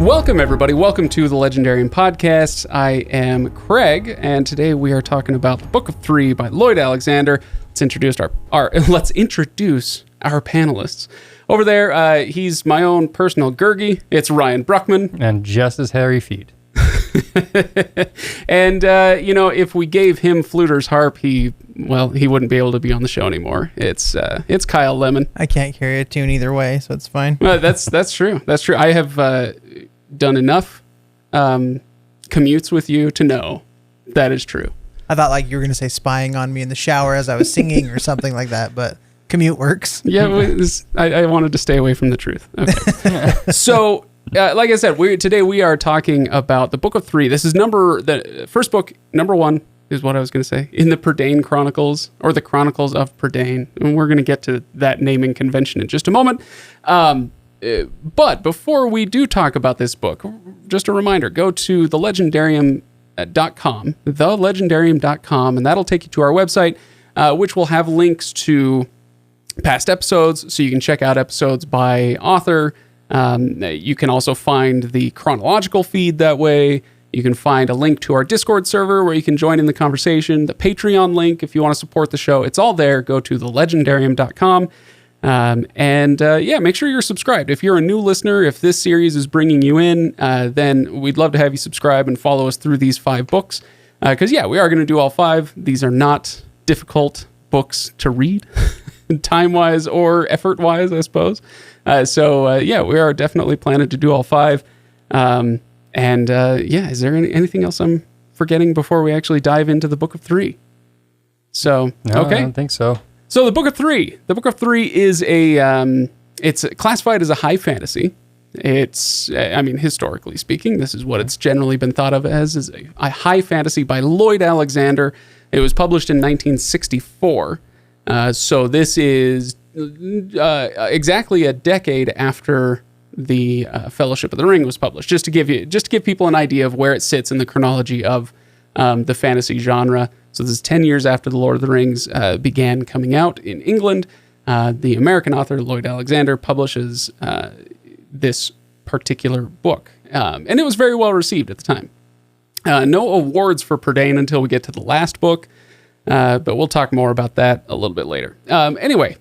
Welcome, everybody. Welcome to the Legendarium podcast. I am Craig, and today we are talking about the Book of Three by Lloyd Alexander. Let's introduce our panelists. Over there, he's my own personal Gurgi. It's Ryan Bruckman. And just as hairy feet. And, if we gave him Fluter's harp, he wouldn't be able to be on the show anymore. It's Kyle Lemon. I can't carry a tune either way, so it's fine. That's true. That's true. I have done enough commutes with you to know that is true. I thought you were going to say spying on me in the shower as I was singing or something like that, but commute works. Yeah, I wanted to stay away from the truth. Okay. So, like I said, today we are talking about the Book of Three. This is the first book, number one, is what I was going to say, in the Prydain Chronicles, or the Chronicles of Prydain. And we're going to get to that naming convention in just a moment. But before we do talk about this book, just a reminder, go to thelegendarium.com, and that'll take you to our website, which will have links to past episodes, so you can check out episodes by author. You can also find the chronological feed that way. You can find a link to our Discord server where you can join in the conversation, the Patreon link if you want to support the show. It's all there. Go to thelegendarium.com. Make sure you're subscribed. If you're a new listener, if this series is bringing you in, then we'd love to have you subscribe and follow us through these 5 books. Because, we are going to do all 5. These are not difficult books to read, time-wise or effort-wise, I suppose. We are definitely planning to do all 5. Is there anything else I'm forgetting before we actually dive into the Book of Three? No, I don't think so. So the Book of Three is it's classified as a high fantasy. It's, historically speaking, this is what it's generally been thought of as, is a high fantasy by Lloyd Alexander. It was published in 1964. So this is exactly a decade after the Fellowship of the Ring was published, just to give people an idea of where it sits in the chronology of the fantasy genre. So this is 10 years after The Lord of the Rings began coming out in England. The American author, Lloyd Alexander, publishes this particular book. And it was very well received at the time. No awards for Prydain until we get to the last book, but we'll talk more about that a little bit later.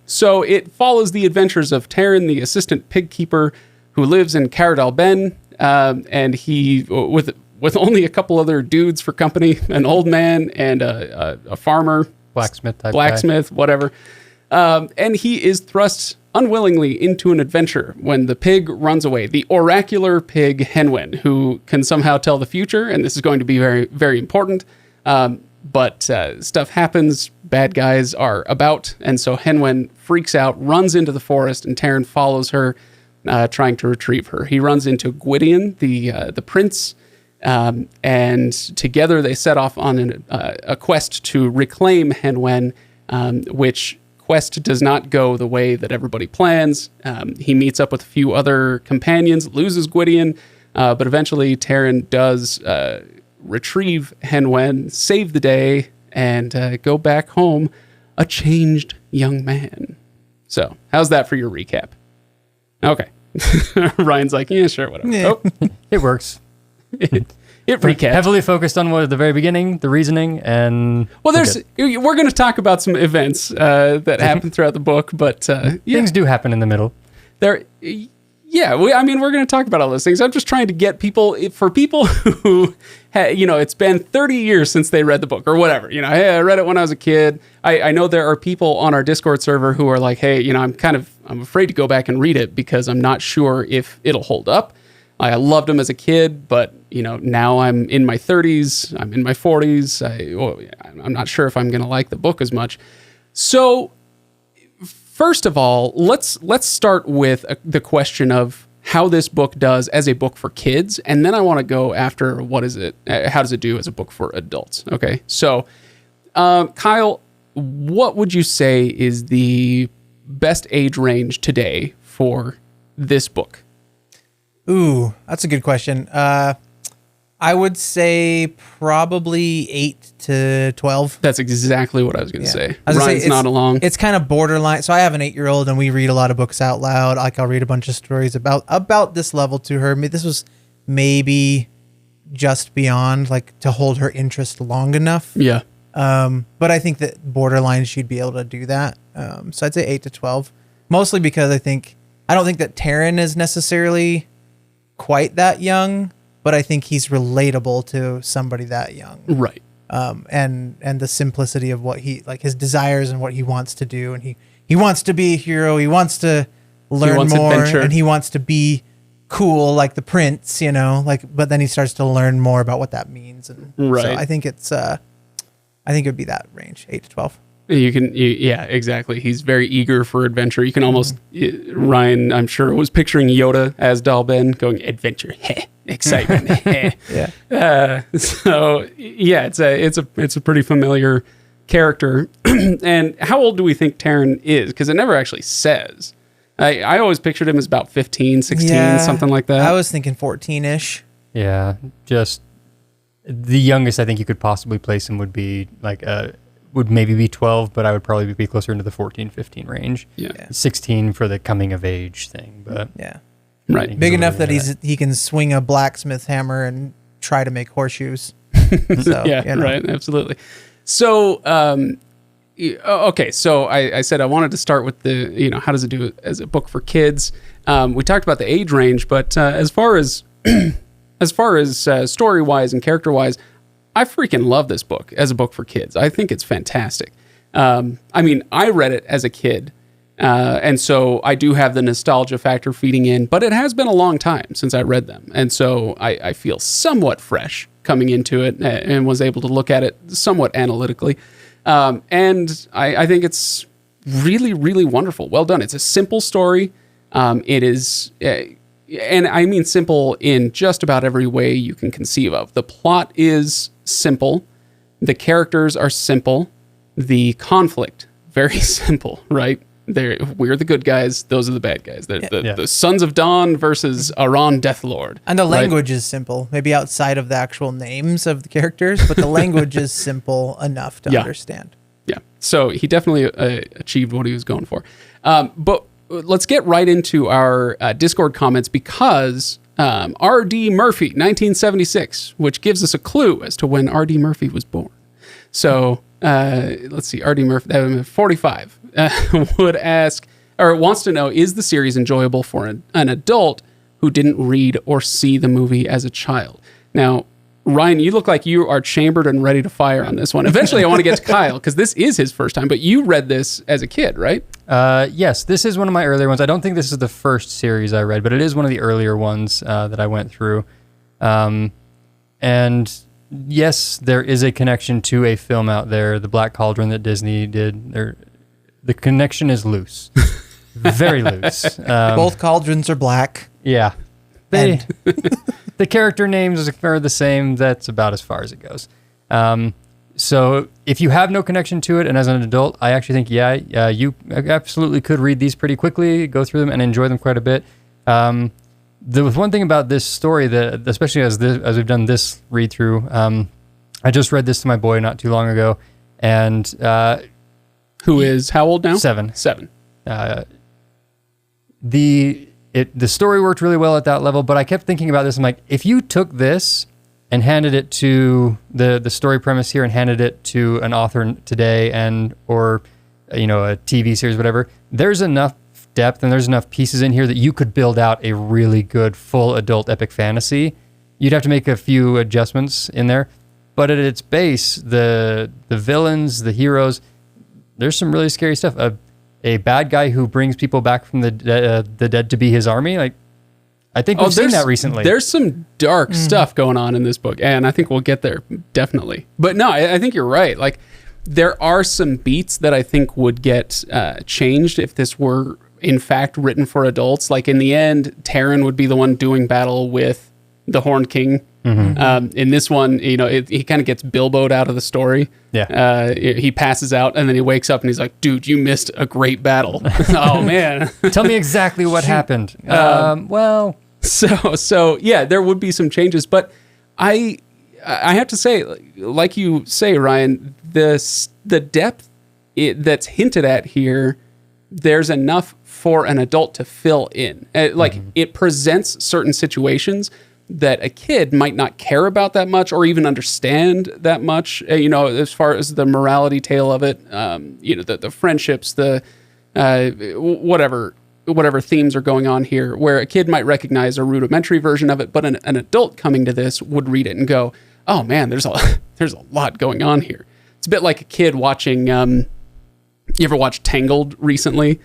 So it follows the adventures of Taran, the assistant pig keeper, who lives in Caradal Ben, and he, with only a couple other dudes for company, an old man and a farmer, blacksmith, whatever. And he is thrust unwillingly into an adventure when the pig runs away. The oracular pig Henwen, who can somehow tell the future, and this is going to be very, very important. But stuff happens, bad guys are about, and so Henwen freaks out, runs into the forest, and Taran follows her, trying to retrieve her. He runs into Gwydion, the prince, and together they set off on a quest to reclaim Henwen, which quest does not go the way that everybody plans. He meets up with a few other companions, loses Gwydion, but eventually Taran does retrieve Henwen, save the day, and go back home a changed young man. So, how's that for your recap? Okay. Ryan's like, yeah, sure, whatever. Yeah. Oh. It works. It recaps. Heavily focused on the very beginning, the reaning, and... Well, we're going to talk about some events that happen throughout the book, but... Things do happen in the middle. We're going to talk about all those things. I'm just trying to get people who, it's been 30 years since they read the book or whatever. Hey, I read it when I was a kid. I know there are people on our Discord server who are like, hey, I'm afraid to go back and read it because I'm not sure if it'll hold up. I loved them as a kid, but, now I'm in my 30s, I'm in my 40s. I'm not sure if I'm going to like the book as much. So, first of all, let's start with the question of how this book does as a book for kids, and then I want to go after how does it do as a book for adults, okay? So, Kyle, what would you say is the best age range today for this book? Ooh, that's a good question. I would say probably 8 to 12. That's exactly what I was going to say. Ryan's not along. It's kind of borderline. So I have an 8-year-old and we read a lot of books out loud. I'll read a bunch of stories about this level to her. I mean, this was maybe just beyond, like, to hold her interest long enough. Yeah. But I think that borderline she'd be able to do that. So I'd say 8 to 12, mostly because I don't think that Taryn is necessarily quite that young, but I think he's relatable to somebody that young. Right. And the simplicity of what his desires and what he wants to do. And he wants to be a hero. He wants to learn more, adventure. And he wants to be cool like the prince, but then he starts to learn more about what that means. And right. so I think it would be that range, 8 to 12. Yeah, exactly. He's very eager for adventure. You can almost, Ryan, I'm sure, was picturing Yoda as Dalben going, adventure, excitement. Yeah. So yeah, it's a pretty familiar character. And how old do we think Taryn is? Because it never actually says. I always pictured him as about 15, 16, something like that. I was thinking 14-ish. Yeah, just the youngest I think you could possibly place him would be like would maybe be 12, but I would probably be closer into the 14, 15 range. Yeah. 16 for the coming of age thing, but yeah. Right. Big enough that he can swing a blacksmith hammer and try to make horseshoes. So, yeah, right. Absolutely. So, okay. So I said I wanted to start with how does it do as a book for kids? We talked about the age range, but as far as story wise and character wise, I freaking love this book as a book for kids. I think it's fantastic. I read it as a kid. And so I do have the nostalgia factor feeding in, but it has been a long time since I read them. And so I feel somewhat coming into it and was able to look at it somewhat analytically. And I think it's really, really wonderful. Well done. It's a simple story. It is, and I mean simple in just about every way you can conceive of. The plot is simple. The characters are simple. The conflict, very simple, right? We're the good guys. Those are the bad guys. The Sons of Dawn versus Aran Deathlord. And the language is simple, maybe outside of the actual names of the characters, but the language is simple enough to understand. Yeah. So he definitely achieved what he was going for. But let's get right into our Discord comments because R.D. Murphy, 1976, which gives us a clue as to when R.D. Murphy was born. So let's see, R.D. Murphy, 45. Would ask or wants to know, is the series enjoyable for an adult who didn't read or see the movie as a child? Now, Ryan, you look like you are chambered and ready to fire on this one. Eventually, I want to get to Kyle because this is his first time, but you read this as a kid, right? Yes, this is one of my earlier ones. I don't think this is the first series I read, but it is one of the earlier ones that I went through. And yes, there is a connection to a film out there, The Black Cauldron that Disney did. The connection is loose, very loose. Both cauldrons are black. Yeah. The character names are the same. That's about as far as it goes. So if you have no connection to it, and as an adult, I actually think, you absolutely could read these pretty quickly, go through them, and enjoy them quite a bit. There was one thing about this story that, especially as we've done this read through, I just read this to my boy not too long ago, and who is how old now? 7. 7. The story worked really well at that level, but I kept thinking about this. I'm like, if you took this and handed it to the story premise here and handed it to an author today or a TV series, whatever, there's enough depth and there's enough pieces in here that you could build out a really good full adult epic fantasy. You'd have to make a few adjustments in there, but at its base, the villains, the heroes, there's some really scary stuff. A bad guy who brings people back from the dead to be his army. Like, I think we've seen that recently. There's some dark stuff going on in this book, and I think we'll get there, definitely. But no, I think you're right. Like, there are some beats that I think would get changed if this were, in fact, written for adults. Like, in the end, Taryn would be the one doing battle with the Horned King. Mm-hmm. In this one, he kind of gets Bilbo'd out of the story. Yeah. He passes out, and then he wakes up, and he's like, dude, you missed a great battle. Oh, man. Tell me exactly what happened. So yeah, there would be some changes, but I have to say, like you say, Ryan, the depth that's hinted at here, there's enough for an adult to fill in. It presents certain situations that a kid might not care about that much or even understand that much, as far as the morality tale of it, the friendships, the whatever themes are going on here, where a kid might recognize a rudimentary version of it, but an adult coming to this would read it and go, oh man, there's a lot going on here. It's a bit like a kid watching, you ever watched Tangled recently?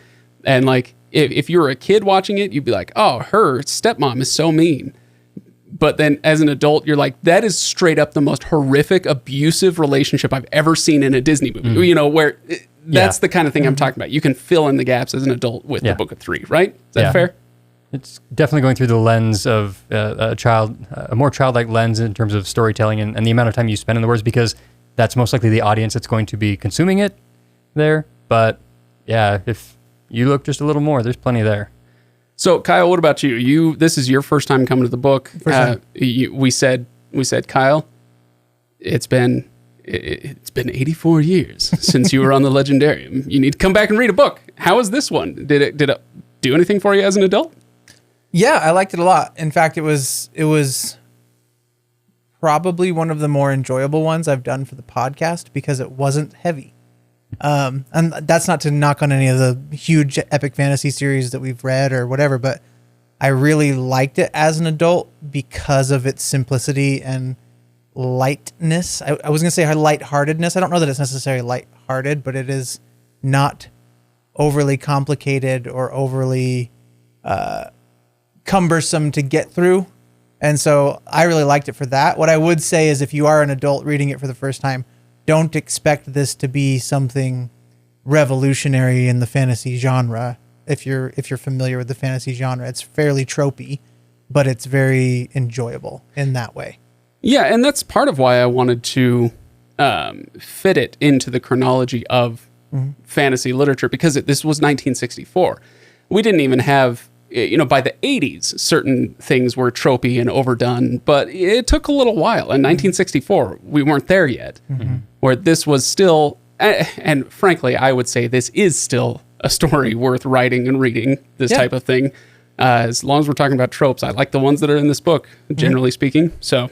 And like, if you were a kid watching it, you'd be like, oh, her stepmom is so mean. But then as an adult, you're like, that is straight up the most horrific, abusive relationship I've ever seen in a Disney movie. Where that's the kind of thing I'm talking about. You can fill in the gaps as an adult with the Book of Three, right? Is that fair? It's definitely going through the lens of a more childlike lens in terms of storytelling and the amount of time you spend in the words, because that's most likely the audience that's going to be consuming it there. But yeah, if you look just a little more, there's plenty there. So Kyle, what about you? This is your first time coming to the book. We said, Kyle, it's been 84 years since you were on the Legendarium. You need to come back and read a book. How is this one? Did it do anything for you as an adult? Yeah, I liked it a lot. In fact, it was probably one of the more enjoyable ones I've done for the podcast because it wasn't heavy. And that's not to knock on any of the huge epic fantasy series that we've read or whatever, but I really liked it as an adult because of its simplicity and lightness. I was going to say lightheartedness. I don't know that it's necessarily lighthearted, but it is not overly complicated or overly cumbersome to get through. And so I really liked it for that. What I would say is if you are an adult reading it for the first time, don't expect this to be something revolutionary in the fantasy genre. If you're familiar with the fantasy genre, it's fairly tropey, but it's very enjoyable in that way. Yeah, and that's part of why I wanted to fit it into the chronology of fantasy literature, because this was 1964. We didn't even have, by the 80s, certain things were tropey and overdone, but it took a little while. In 1964, we weren't there yet, where this was still, and frankly, I would say this is still a story worth writing and reading, this type of thing. As long as we're talking about tropes, I like the ones that are in this book, generally speaking. So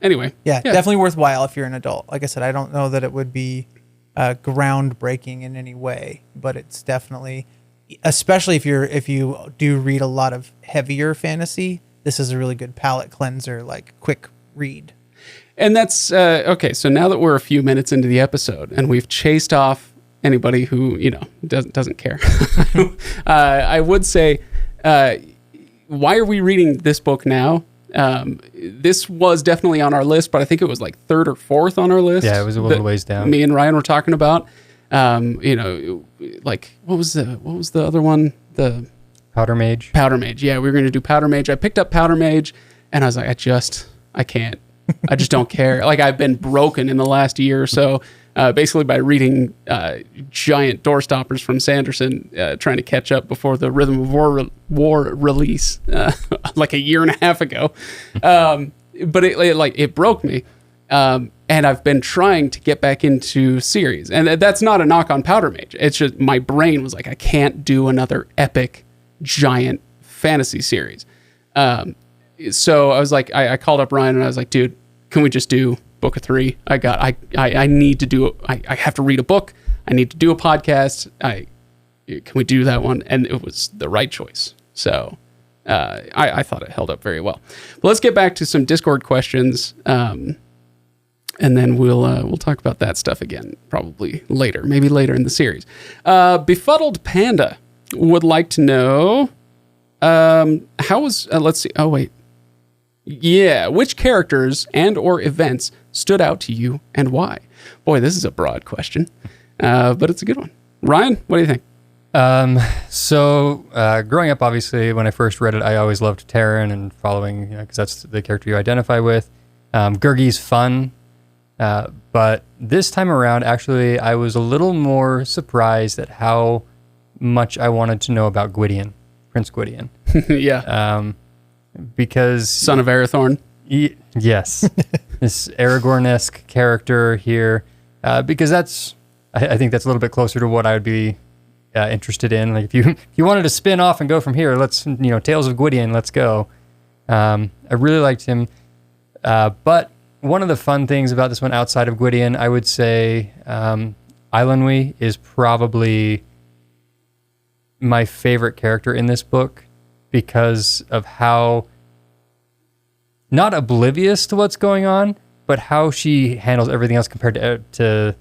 anyway. Yeah, definitely worthwhile if you're an adult. Like I said, I don't know that it would be groundbreaking in any way, but it's definitely, especially if you do read a lot of heavier fantasy, this is a really good palate cleanser, like quick read. And that's okay. So now that we're a few minutes into the episode and we've chased off anybody who doesn't care, I would say, why are we reading this book now? This was definitely on our list, but I think it was like third or fourth on our list. Yeah, it was a little ways down. Me and Ryan were talking about. Like what was the other one? The Powder Mage. Powder Mage. Yeah, we were going to do Powder Mage. I picked up Powder Mage, and I was like, I can't. I just don't care. Like, I've been broken in the last year or so, basically by reading giant doorstoppers from Sanderson, trying to catch up before the Rhythm of War release, like a year and a half ago. But it broke me. And I've been trying to get back into series. And that's not a knock on Powder Mage. It's just my brain was like, I can't do another epic, giant fantasy series. So I was like, I called up Ryan and I was like, dude, can we just do Book of Three? I need to do, I have to read a book. I need to do a podcast. Can we do that one? And it was the right choice. So I thought it held up very well. But let's get back to some Discord questions. And then we'll talk about that stuff again, probably later, maybe later in the series. Befuddled Panda would like to know, how was, let's see. Oh, wait. Yeah. Which characters and or events stood out to you and why? Boy, this is a broad question, but it's a good one. Ryan, what do you think? So growing up, obviously, when I first read it, I always loved Terran and following, because that's the character you identify with. Gurgi's fun. But this time around, actually, I was a little more surprised at how much I wanted to know about Gwydion, Prince Gwydion. Yeah. Because... Son of Arathorn. Yes. This Aragorn-esque character here. Because I think that's a little bit closer to what I would be interested in. Like if you wanted to spin off and go from here, let's, Tales of Gwydion, let's go. I really liked him. But one of the fun things about this one outside of Gwydion, I would say Eilonwy is probably my favorite character in this book because of how not oblivious to what's going on, but how she handles everything else compared to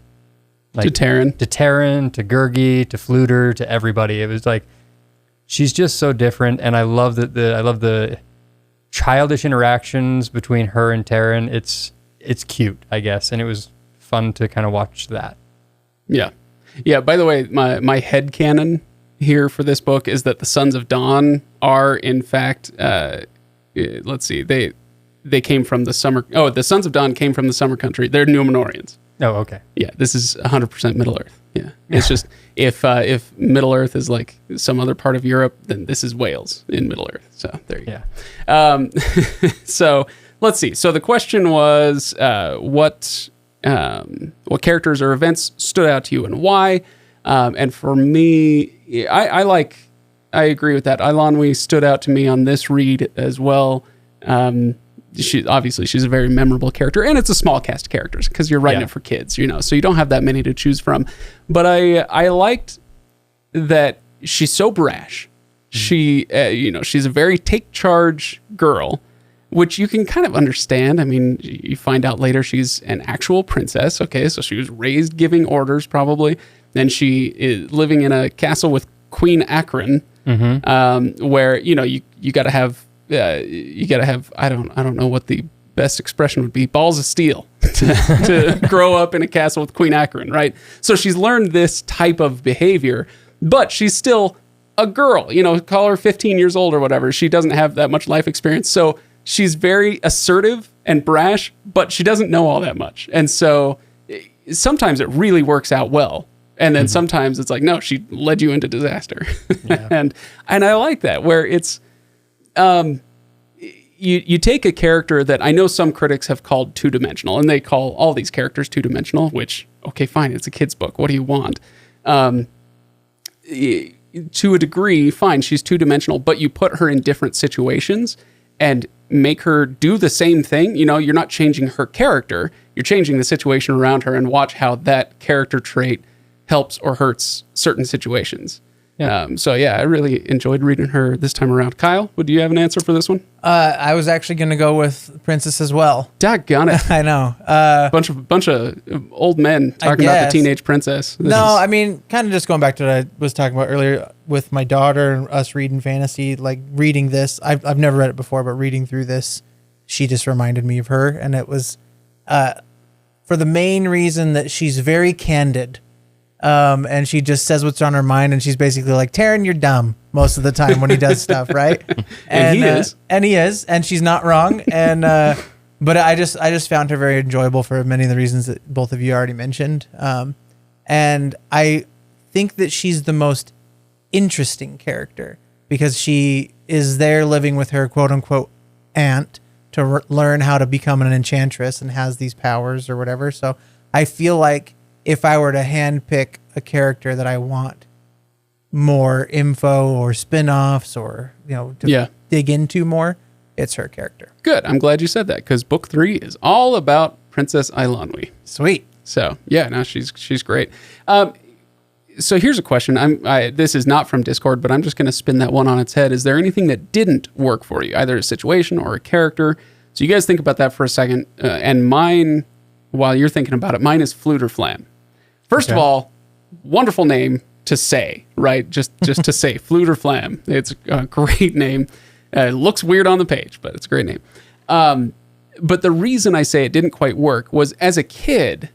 Taryn, to Gurgi, to Fluter, to everybody. It was like she's just so different, and I love the childish interactions between her and Taryn. It's cute, I guess, and it was fun to kind of watch that. Yeah. By the way, my headcanon here for this book is that the Sons of Dawn are, in fact, let's see, they came from the summer. Oh, the Sons of Dawn came from the Summer Country. They're Numenorians. Oh, okay. Yeah, this is 100% Middle Earth. Yeah, it's just if Middle Earth is like some other part of Europe, then this is Wales in Middle Earth. So there you go. So let's see. So the question was, what characters or events stood out to you and why? And for me, I agree with that. Eilonwy stood out to me on this read as well. She's a very memorable character, and it's a small cast of characters because you're writing it for kids, so you don't have that many to choose from. But I liked that she's so brash. She, she's a very take charge girl, which you can kind of understand. I mean, you find out later she's an actual princess. Okay, so she was raised giving orders probably. Then she is living in a castle with Queen Akron, where you got to have. You got to have, I don't know what the best expression would be, balls of steel to grow up in a castle with Queen Akron, right? So she's learned this type of behavior, but she's still a girl, call her 15 years old or whatever. She doesn't have that much life experience. So she's very assertive and brash, but she doesn't know all that much. And so sometimes it really works out well. And then sometimes it's like, no, she led you into disaster. Yeah. and I like that, where it's, you take a character that I know some critics have called two-dimensional, and they call all these characters two-dimensional, which, okay, fine, it's a kid's book. What do you want? To a degree, fine, she's two-dimensional, but you put her in different situations and make her do the same thing. You're not changing her character. You're changing the situation around her, and watch how that character trait helps or hurts certain situations. Yeah. I really enjoyed reading her this time around. Kyle, would you have an answer for this one? I was actually going to go with Princess as well. Doggone it. I know. Bunch of old men talking about the teenage princess. I mean, kind of just going back to what I was talking about earlier with my daughter and us reading fantasy, like reading this. I've never read it before, but reading through this, she just reminded me of her. And it was for the main reason that she's very candid. And she just says what's on her mind, and she's basically like, Taryn, you're dumb most of the time when he does stuff, right? And he is. And he is, and she's not wrong. And but I just found her very enjoyable for many of the reasons that both of you already mentioned. And I think that she's the most interesting character because she is there living with her quote unquote aunt to learn how to become an enchantress and has these powers or whatever. So I feel like if I were to handpick a character that I want more info or spin-offs or, to dig into more, it's her character. Good. I'm glad you said that because book 3 is all about Princess Eilonwy. Sweet. So, she's great. So here's a question. This is not from Discord, but I'm just going to spin that one on its head. Is there anything that didn't work for you, either a situation or a character? So you guys think about that for a second. And mine, while you're thinking about it, mine is Fluter Flam. First of all, wonderful name to say, right? Just to say, Fluter Flam. It's a great name. It looks weird on the page, but it's a great name. But the reason I say it didn't quite work was as a kid,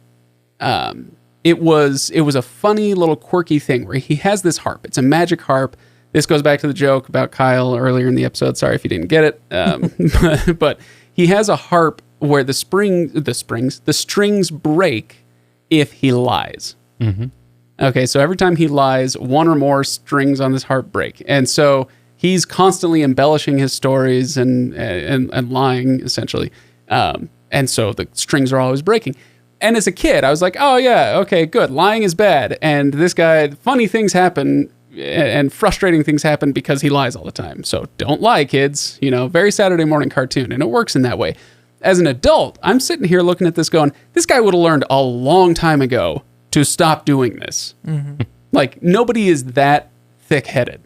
it was a funny little quirky thing where he has this harp. It's a magic harp. This goes back to the joke about Kyle earlier in the episode. Sorry if you didn't get it. But he has a harp where the strings break if he lies. Mm-hmm. Okay, so every time he lies, one or more strings on this harp break. And so he's constantly embellishing his stories and lying, essentially. And so the strings are always breaking. And as a kid, I was like, oh, yeah, okay, good. Lying is bad. And this guy, funny things happen and frustrating things happen because he lies all the time. So don't lie, kids. Very Saturday morning cartoon, and it works in that way. As an adult, I'm sitting here looking at this going, this guy would have learned a long time ago to stop doing this. Mm-hmm. Like, nobody is that thick-headed,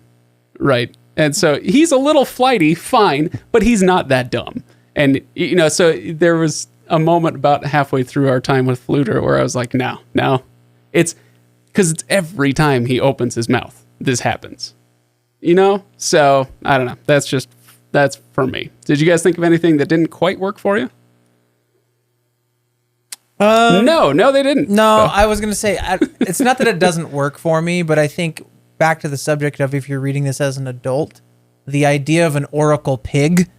right? And so he's a little flighty, fine, but he's not that dumb. And, so there was a moment about halfway through our time with Fluter where I was like, no. It's because it's every time he opens his mouth, this happens. So I don't know. That's for me. Did you guys think of anything that didn't quite work for you? No, they didn't. No, I was going to say, it's not that it doesn't work for me, but I think back to the subject of if you're reading this as an adult, the idea of an oracle pig,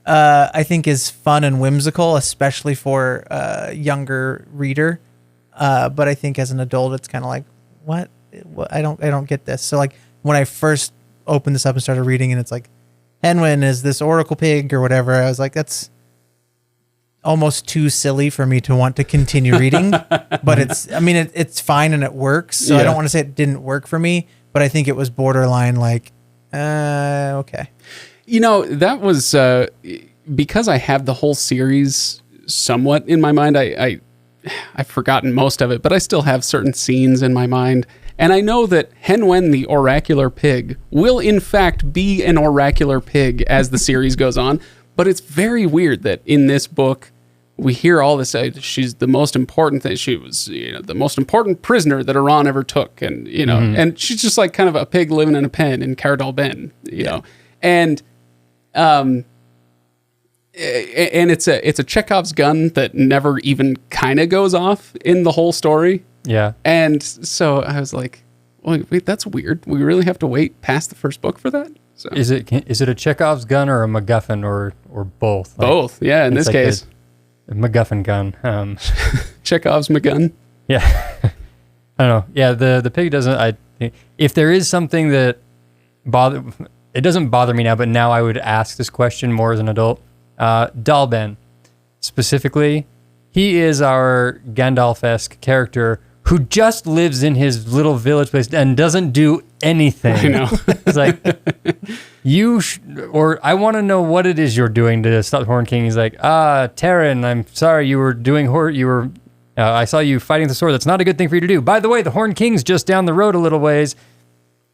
I think is fun and whimsical, especially for a younger reader. But I think as an adult, it's kind of like, what? I don't get this. So like when I first opened this up and started reading, and it's like, Henwin is this oracle pig or whatever, I was like, that's almost too silly for me to want to continue reading. But it's fine and it works. So I don't want to say it didn't work for me, but I think it was borderline like, okay. That was because I have the whole series somewhat in my mind. I've forgotten most of it, but I still have certain scenes in my mind. And I know that Henwen the Oracular Pig will in fact be an oracular pig as the series goes on. But it's very weird that in this book, we hear all this. She's the most important thing. She was, the most important prisoner that Iran ever took. And, and she's just like kind of a pig living in a pen in Cardal Ben, know. And it's a Chekhov's gun that never even kind of goes off in the whole story. Yeah. And so I was like, wait, that's weird. We really have to wait past the first book for that? So. Is it a Chekhov's gun or a MacGuffin or both? Both, yeah, in this case. A MacGuffin gun. Chekhov's McGun. Yeah. I don't know. Yeah, the pig doesn't... if there is something that it doesn't bother me now, but now I would ask this question more as an adult. Dalben, specifically, he is our Gandalf-esque character who just lives in his little village place and doesn't do anything. I know. It's like, I want to know what it is you're doing to stop the Horn King. He's like, Terran, I'm sorry you were doing I saw you fighting the sword. That's not a good thing for you to do. By the way, the Horn King's just down the road a little ways.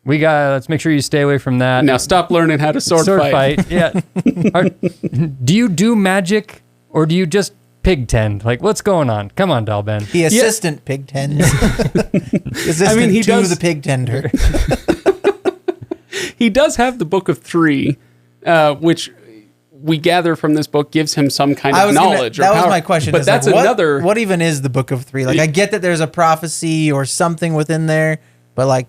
Let's make sure you stay away from that. Now stop learning how to sword fight. Yeah. Do you do magic or do you just pig tend? Like, what's going on? Come on, Dalben. The assistant pig tends. He does the pig tender. He does have the Book of Three, which we gather from this book gives him some kind of knowledge. That was my question. But that's another. What even is the Book of Three? Like, I get that there's a prophecy or something within there, but like,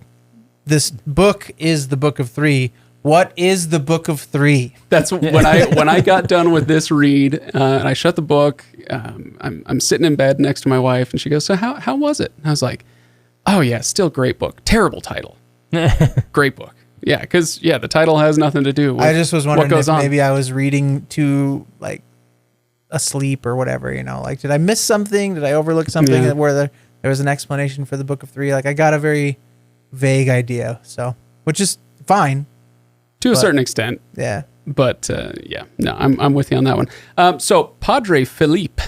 this book is the Book of Three. What is the Book of Three? That's when I got done with this read, and I shut the book. I'm sitting in bed next to my wife, and she goes, "So how was it?" And I was like, "Oh yeah, still great book. Terrible title. Great book. Yeah, because the title has nothing to do with I just was wondering what goes if on. Maybe I was reading too like asleep or whatever. Like, did I miss something? Did I overlook something where there was an explanation for the Book of Three? Like, I got a very vague idea, which is fine to a certain extent. Yeah. But no, I'm with you on that one. So Padre Philippe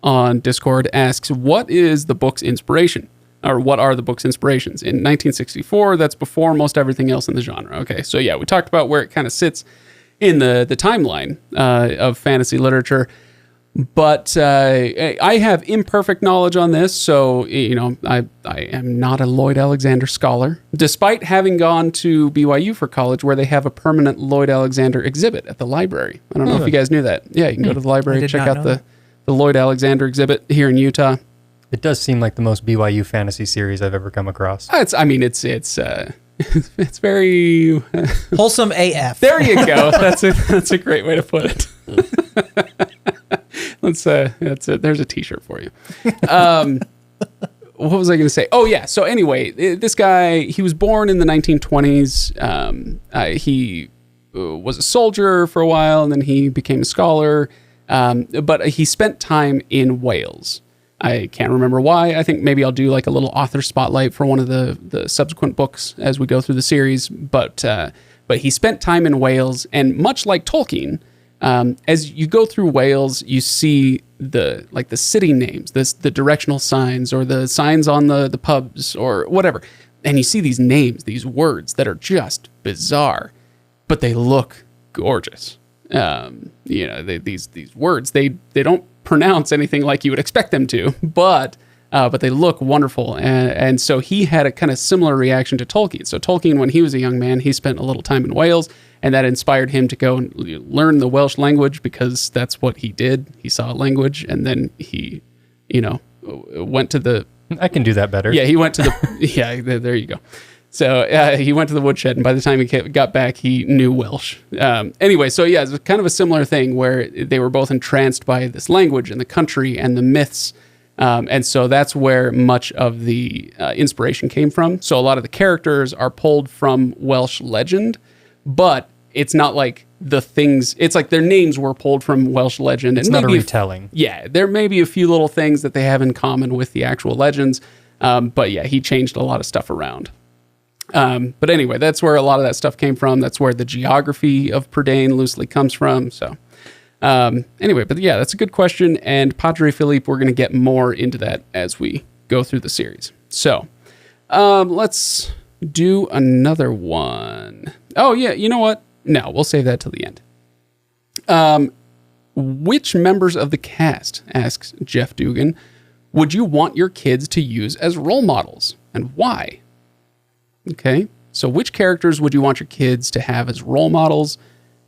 on Discord asks, what is the book's inspiration? Or what are the book's inspirations? In 1964, that's before most everything else in the genre. Okay, so we talked about where it kind of sits in the timeline of fantasy literature. But I have imperfect knowledge on this, so I am not a Lloyd Alexander scholar, despite having gone to BYU for college, where they have a permanent Lloyd Alexander exhibit at the library. I don't know if you guys knew that. Yeah, you can go to the library and check out the Lloyd Alexander exhibit here in Utah. It does seem like the most BYU fantasy series I've ever come across. It's very wholesome AF. There you go. That's a great way to put it. That's it. There's a T-shirt for you. What was I going to say? Oh yeah. So anyway, this guy, he was born in the 1920s. He was a soldier for a while, and then he became a scholar. But he spent time in Wales. I can't remember why. I think maybe I'll do like a little author spotlight for one of the subsequent books as we go through the series. But he spent time in Wales, and much like Tolkien, as you go through Wales, you see the city names, the directional signs, or the signs on the pubs or whatever, and you see these names, these words that are just bizarre, but they look gorgeous. These words, they don't pronounce anything like you would expect them to, but they look wonderful. And so he had a kind of similar reaction to Tolkien. So Tolkien, when he was a young man, he spent a little time in Wales, and that inspired him to go and learn the Welsh language, because that's what he did. He saw a language, and then he, went to the... I can do that better. Yeah, he went to the... yeah, there you go. So he went to the woodshed, and by the time he got back, he knew Welsh. Anyway, so yeah, it's kind of a similar thing where they were both entranced by this language and the country and the myths. And so that's where much of the inspiration came from. So a lot of the characters are pulled from Welsh legend, but it's not like the things... It's like their names were pulled from Welsh legend. It's not a retelling. Yeah, there may be a few little things that they have in common with the actual legends. But yeah, he changed a lot of stuff around. But anyway, that's where a lot of that stuff came from. That's where the geography of Prydain loosely comes from. So anyway, but yeah, that's a good question. And Padre Philippe, we're going to get more into that as we go through the series. So let's do another one. Oh, yeah, you know what? No, we'll save that till the end. Which members of the cast, asks Jeff Dugan, would you want your kids to use as role models, and why? Okay, so which characters would you want your kids to have as role models,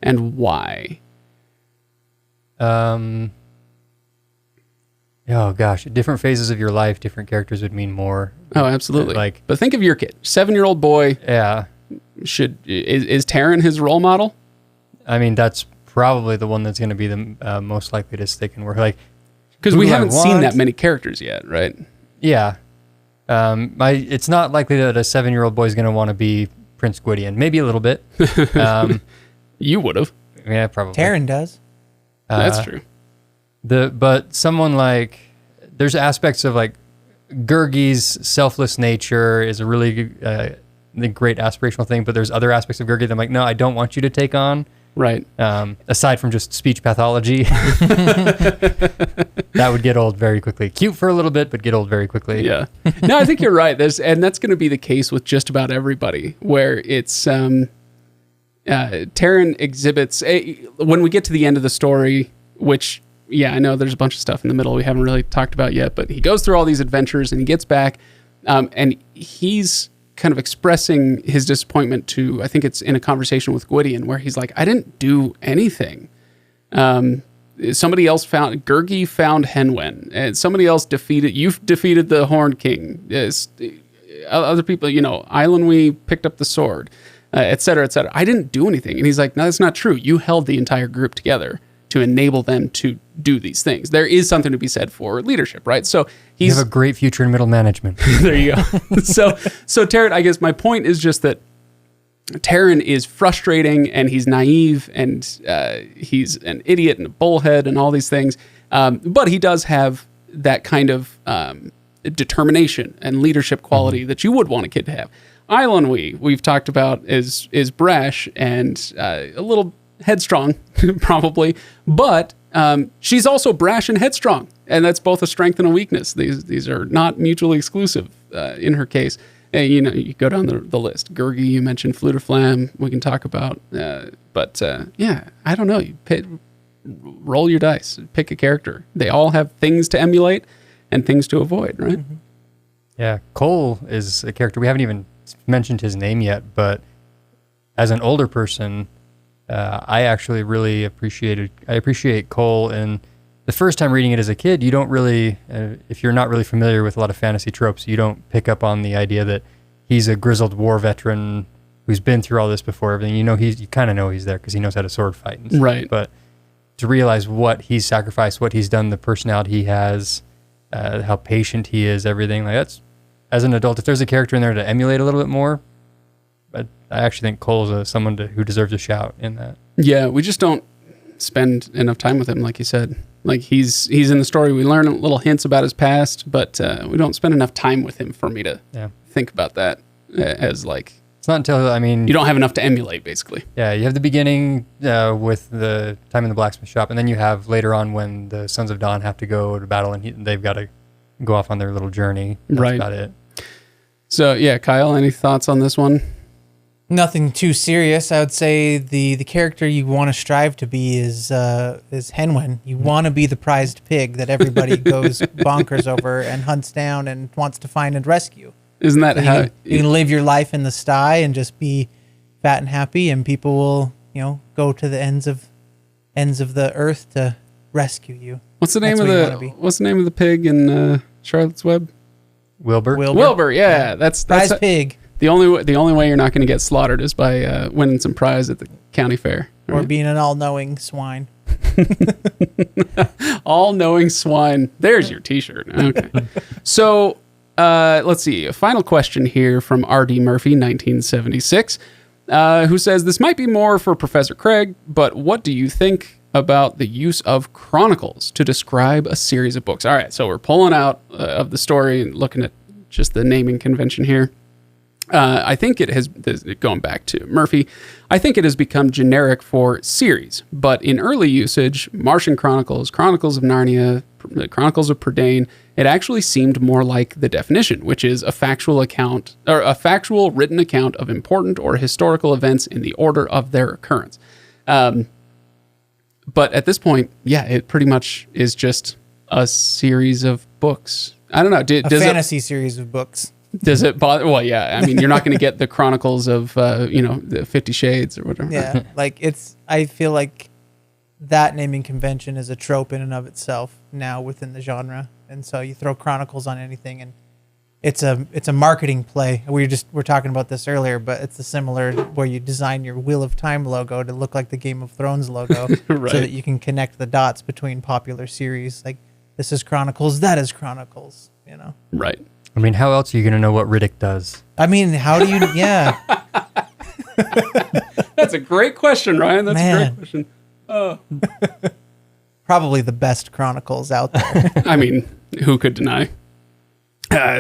and why? Oh gosh, at different phases of your life, different characters would mean more. Oh, absolutely. But think of your kid, 7-year-old boy. Yeah. Is Taran his role model? I mean, that's probably the one that's going to be the most likely to stick and work. Because we haven't seen that many characters yet, right? Yeah. It's not likely that a 7-year-old boy is going to want to be Prince Gwydion. Maybe a little bit. You would have. Yeah, probably. Taran does. That's true. But someone there's aspects of Gurgi's selfless nature is a really great aspirational thing, but there's other aspects of Gurgi that I'm like, no, I don't want you to take on. Right. Aside from just speech pathology. That would get old very quickly. Cute for a little bit, but get old very quickly. Yeah. No, I think you're right. And that's going to be the case with just about everybody, where it's Taran exhibits when we get to the end of the story, which, yeah, I know there's a bunch of stuff in the middle we haven't really talked about yet, but he goes through all these adventures and he gets back, and he's kind of expressing his disappointment to, I think it's in a conversation with Gwydion, where he's like, I didn't do anything. Somebody else Gurgi found Henwen, and somebody else you've defeated the Horned King. Other people, Eilenwy picked up the sword, et cetera, et cetera. I didn't do anything. And he's like, no, that's not true. You held the entire group together to enable them to do these things. There is something to be said for leadership, right? So you have a great future in middle management. There you go. So Taran, I guess my point is just that Taran is frustrating, and he's naive, and he's an idiot and a bullhead and all these things. But he does have that kind of determination and leadership quality that you would want a kid to have. Eilenwy, we've talked about, is brash and a little headstrong, probably, but she's also brash and headstrong, and that's both a strength and a weakness. These are not mutually exclusive in her case. And, you go down the list. Gurgi, you mentioned Flute of Flam, we can talk about, but yeah, I don't know. Roll your dice, pick a character. They all have things to emulate and things to avoid, right? Mm-hmm. Yeah, Cole is a character we haven't even mentioned his name yet, but as an older person, I actually really appreciate Cole. And the first time reading it as a kid, you don't really, if you're not really familiar with a lot of fantasy tropes, you don't pick up on the idea that he's a grizzled war veteran who's been through all this before. Everything, you kind of know he's there because he knows how to sword fight. And stuff. Right. But to realize what he's sacrificed, what he's done, the personality he has, how patient he is, everything that's, as an adult, if there's a character in there to emulate a little bit more, I actually think Cole's someone who deserves a shout in that. Yeah, we just don't spend enough time with him, like you said. Like he's in the story. We learn little hints about his past, but we don't spend enough time with him for me to think about that as like. It's not until you don't have enough to emulate, basically. Yeah, you have the beginning with the time in the blacksmith shop, and then you have later on when the Sons of Dawn have to go to battle, and they've got to go off on their little journey. That's about it. So yeah, Kyle, any thoughts on this one? Nothing too serious. I would say the character you want to strive to be is Henwen. You want to be the prized pig that everybody goes bonkers over and hunts down and wants to find and rescue. Isn't that so how you can live your life in the sty and just be fat and happy, and people will go to the ends of the earth to rescue you. What's the name of the pig in Charlotte's Web? Wilbur. Wilbur. Yeah, that's prize pig. The only way you're not going to get slaughtered is by winning some prize at the county fair, right? Or being an all-knowing swine. All-knowing swine. There's your T-shirt. Okay. So let's see. A final question here from R.D. Murphy, 1976, who says, this might be more for Professor Craig, but what do you think about the use of chronicles to describe a series of books? All right, so we're pulling out of the story and looking at just the naming convention here. I think it has, going back to Murphy, I think it has become generic for series, but in early usage, Martian Chronicles, Chronicles of Narnia, Chronicles of Prydain, it actually seemed more like the definition, which is a factual account, or a factual written account of important or historical events in the order of their occurrence. But at this point, yeah, it pretty much is just a series of books. I don't know. Fantasy series of books. Does it bother? Well, yeah. I mean, you're not going to get the Chronicles of, the 50 Shades or whatever. Yeah, I feel like that naming convention is a trope in and of itself now within the genre. And so you throw Chronicles on anything, and it's a marketing play. We're talking about this earlier, but it's a similar where you design your Wheel of Time logo to look like the Game of Thrones logo, right, so that you can connect the dots between popular series. Like, this is Chronicles, that is Chronicles, Right. I mean, how else are you going to know what Riddick does? I mean, how do you, yeah. That's a great question, Ryan. That's a great question. Oh. Probably the best Chronicles out there. I mean, who could deny?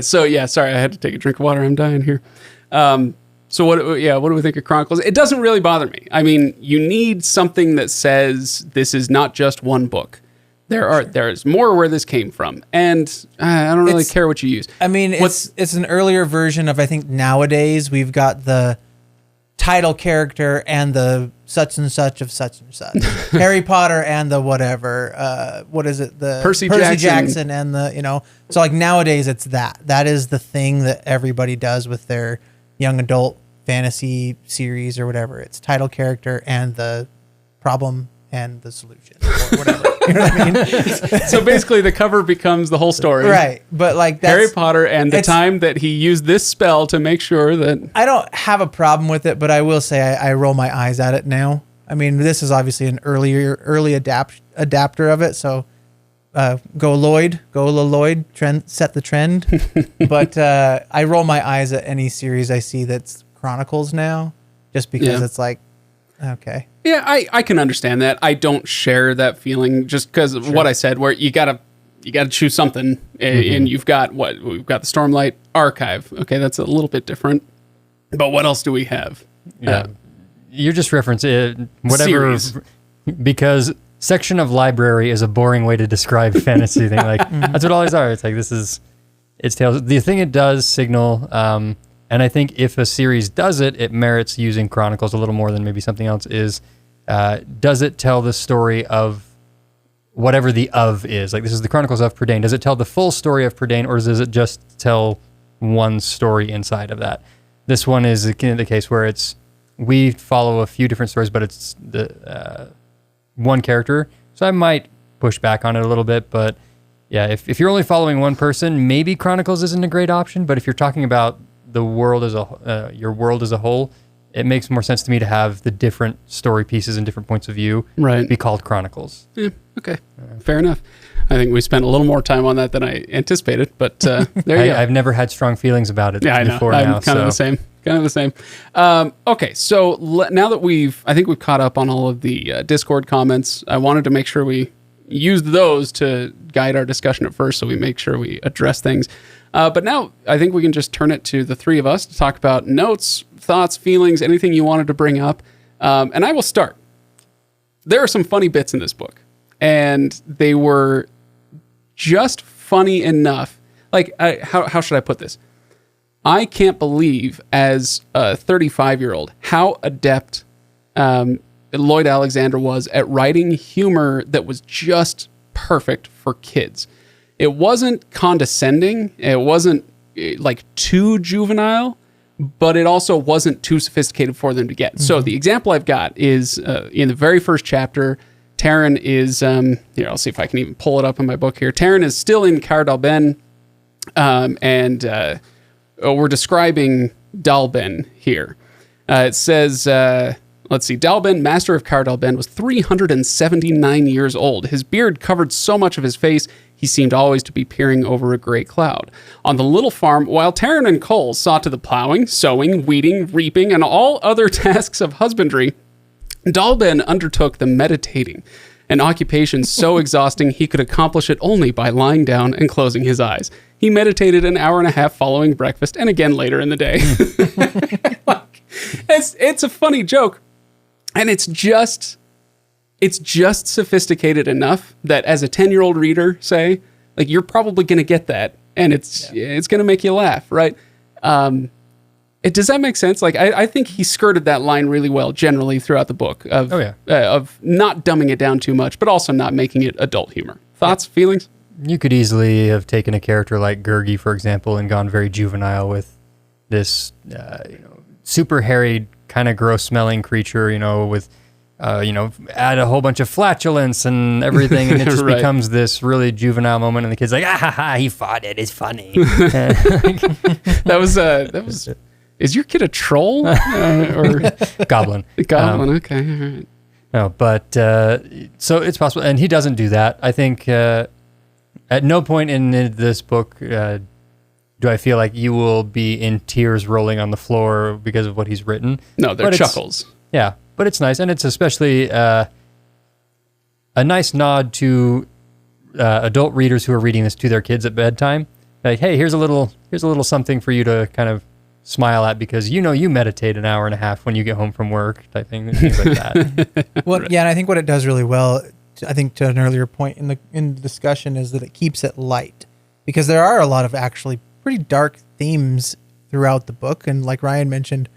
Sorry, I had to take a drink of water. I'm dying here. So what do we think of Chronicles? It doesn't really bother me. I mean, you need something that says this is not just one book. There's more where this came from, and I don't really care what you use. I mean, it's an earlier version of, I think nowadays we've got the title character and the such and such of such and such. Harry Potter and the whatever. What is it? The Percy Jackson and the So like nowadays it's that is the thing that everybody does with their young adult fantasy series or whatever. It's title character and the problem and the solution or whatever. You know what I mean? So basically the cover becomes the whole story. Right. But like that's, Harry Potter and the time that he used this spell to make sure that... I don't have a problem with it, but I will say I roll my eyes at it now. I mean, this is obviously an early adapter of it, so go Lloyd, set the trend. But I roll my eyes at any series I see that's Chronicles now, just because it's like, okay. Yeah, I can understand that. I don't share that feeling just because of what I said, where you gotta choose something, and we've got the Stormlight Archive. Okay, that's a little bit different. But what else do we have? Yeah, you're just referencing whatever series. Because section of library is a boring way to describe fantasy thing. Like that's what all these are. It's like it's tales. The thing it does signal. And I think if a series does it, it merits using Chronicles a little more than maybe something else is. Does it tell the story of whatever the of is? Like, this is the Chronicles of Prydain. Does it tell the full story of Prydain, or does it just tell one story inside of that? This one is the case where we follow a few different stories, but it's the one character. So I might push back on it a little bit, but yeah, if you're only following one person, maybe Chronicles isn't a great option. But if you're talking about the world your world as a whole, it makes more sense to me to have the different story pieces and different points of view be called Chronicles. Yeah, okay, fair enough. I think we spent a little more time on that than I anticipated, but there you go. I've never had strong feelings about it before. I'm now, kind of the same. kind of the same. Okay, so now that I think we've caught up on all of the Discord comments, I wanted to make sure we used those to guide our discussion at first, so we make sure we address things. But now I think we can just turn it to the three of us to talk about notes, thoughts, feelings, anything you wanted to bring up. And I will start. There are some funny bits in this book, and they were just funny enough. Like, how should I put this? I can't believe, as a 35-year-old, how adept Lloyd Alexander was at writing humor that was just perfect for kids. It wasn't condescending. It wasn't like too juvenile, but it also wasn't too sophisticated for them to get. Mm-hmm. So the example I've got is in the very first chapter, Taryn is, here, I'll see if I can even pull it up in my book here. Taryn is still in Cardalben, and we're describing Dalben here. It says, let's see, Dalben, master of Cardalben, was 379 years old. His beard covered so much of his face, he seemed always to be peering over a gray cloud. On the little farm, while Taryn and Cole saw to the plowing, sowing, weeding, reaping, and all other tasks of husbandry, Dalben undertook the meditating, an occupation so exhausting he could accomplish it only by lying down and closing his eyes. He meditated an hour and a half following breakfast and again later in the day. It's a funny joke, and it's just sophisticated enough that as a 10-year-old reader, say, like, you're probably going to get that, and it's going to make you laugh, right? Does that make sense? Like, I think he skirted that line really well generally throughout the book of not dumbing it down too much, but also not making it adult humor. Thoughts, feelings? You could easily have taken a character like Gurgi, for example, and gone very juvenile with this super hairy, kind of gross-smelling creature, with add a whole bunch of flatulence and everything, and it just right. becomes this really juvenile moment, and the kid's like, ah ha ha, he fought it, it's funny. That was. Is your kid a troll or goblin? Goblin, okay, all right. No, but so it's possible, and he doesn't do that. I think at no point in this book do I feel like you will be in tears rolling on the floor because of what he's written. No, they're chuckles. Yeah, but it's nice, and it's especially a nice nod to adult readers who are reading this to their kids at bedtime. Like, hey, here's a little something for you to kind of smile at, because you meditate an hour and a half when you get home from work, type thing, things like that. Well, yeah, and I think what it does really well, I think to an earlier point in the discussion, is that it keeps it light, because there are a lot of actually pretty dark themes throughout the book, and like Ryan mentioned,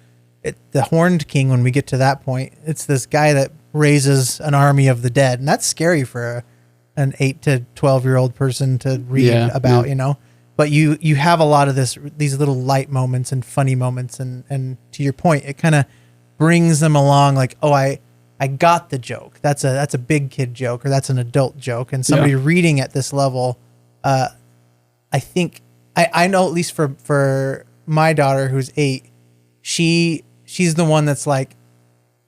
the Horned King, when we get to that point, it's this guy that raises an army of the dead, and that's scary for an 8 to 12-year-old person to read about, But you have a lot of these little light moments and funny moments, and to your point, it kind of brings them along. Like, oh, I got the joke. That's a big kid joke, or that's an adult joke. And somebody reading at this level, I think I know, at least for my daughter who's 8, she's the one that's like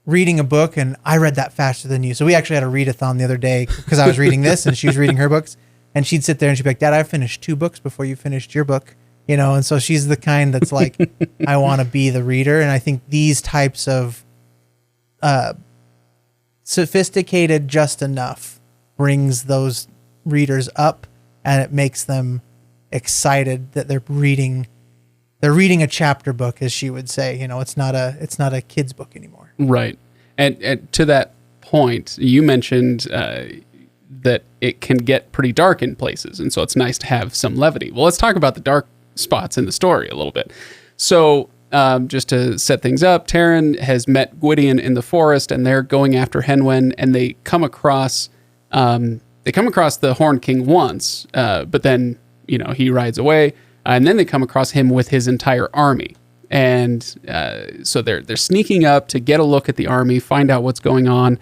reading a book, and I read that faster than you. So we actually had a readathon the other day because I was reading this and she was reading her books. And she'd sit there and she'd be like, Dad, I finished 2 books before you finished your book, And so she's the kind that's like, I want to be the reader. And I think these types of sophisticated just enough brings those readers up, and it makes them excited that they're reading a chapter book, as she would say. It's not a kid's book anymore. Right. And to that point, you mentioned that it can get pretty dark in places, and so it's nice to have some levity. Well, let's talk about the dark spots in the story a little bit. So just to set things up, Taryn has met Gwydion in the forest, and they're going after Henwen, and they come across the Horned King once, but then he rides away, and then they come across him with his entire army. And so they're sneaking up to get a look at the army, find out what's going on.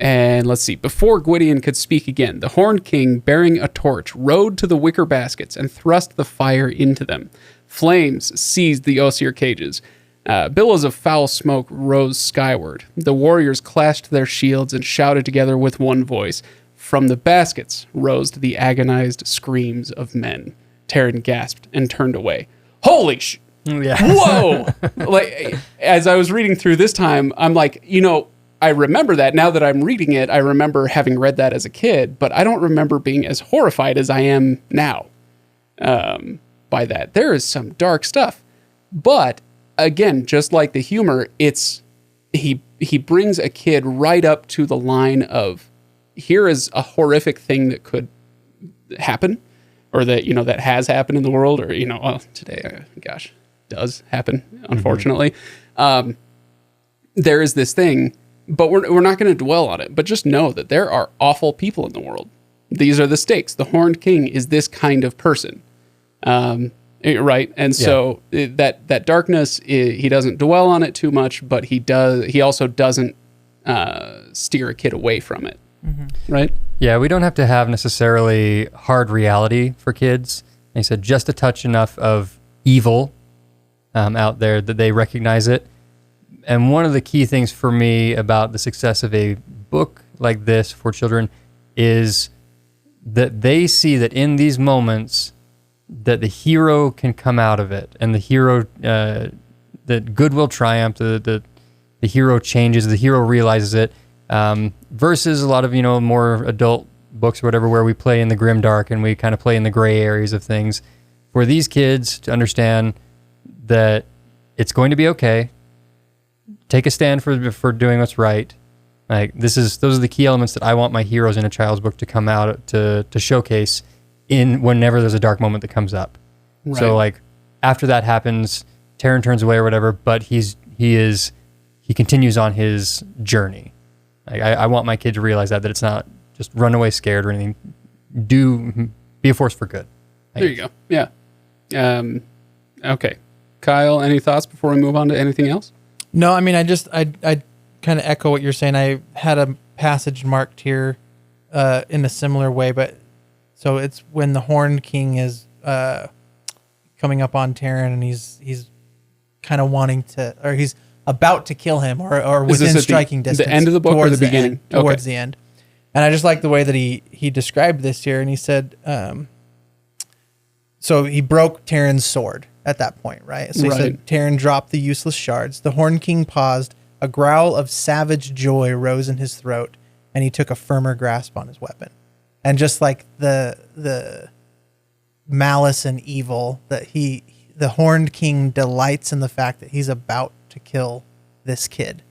And let's see, before Gwydion could speak again, the Horned King, bearing a torch, rode to the wicker baskets and thrust the fire into them. Flames seized the osier cages. Billows of foul smoke rose skyward. The warriors clashed their shields and shouted together with one voice. From the baskets rose the agonized screams of men. Taryn gasped and turned away. Holy Yeah. Whoa! Like, as I was reading through this time, I'm like, I remember that. Now that I'm reading it, I remember having read that as a kid, but I don't remember being as horrified as I am now by that. There is some dark stuff. But again, just like the humor, he brings a kid right up to the line of, here is a horrific thing that could happen, or that, that has happened in the world, or, well, today, does happen, unfortunately. There is this thing, but we're not going to dwell on it, but just know that there are awful people in the world. These are the stakes. The Horned King is this kind of person. Right. And so that darkness, he doesn't dwell on it too much, but he also doesn't steer a kid away from it. Mm-hmm. Right. Yeah. We don't have to have necessarily hard reality for kids. And he said just a touch enough of evil out there that they recognize it. And one of the key things for me about the success of a book like this for children is that they see that in these moments that the hero can come out of it, and the hero, that good will triumph, the hero changes, the hero realizes it, versus a lot of, more adult books or whatever, where we play in the grim dark and we kind of play in the gray areas of things. For these kids to understand that it's going to be okay, take a stand for doing what's right. Like those are the key elements that I want my heroes in a child's book to come out to showcase in whenever there's a dark moment that comes up. Right. So like after that happens, Taran turns away or whatever, but he continues on his journey. Like I want my kid to realize that it's not just run away scared or anything. Be a force for good. There you go. Yeah. Okay. Kyle, any thoughts before we move on to anything else? No, I mean, I kind of echo what you're saying. I had a passage marked here in a similar way, but so it's when the Horned King is coming up on Taran, and he's kind of wanting to, or he's about to kill him, or within striking distance. The end of the book or the beginning? Towards the end. And I just like the way that he described this here, and he said, so he broke Taran's sword at that point, right? So he said, Taran dropped the useless shards. The Horned King paused. A growl of savage joy rose in his throat, and he took a firmer grasp on his weapon. And just like the malice and evil that the Horned King delights in the fact that he's about to kill this kid.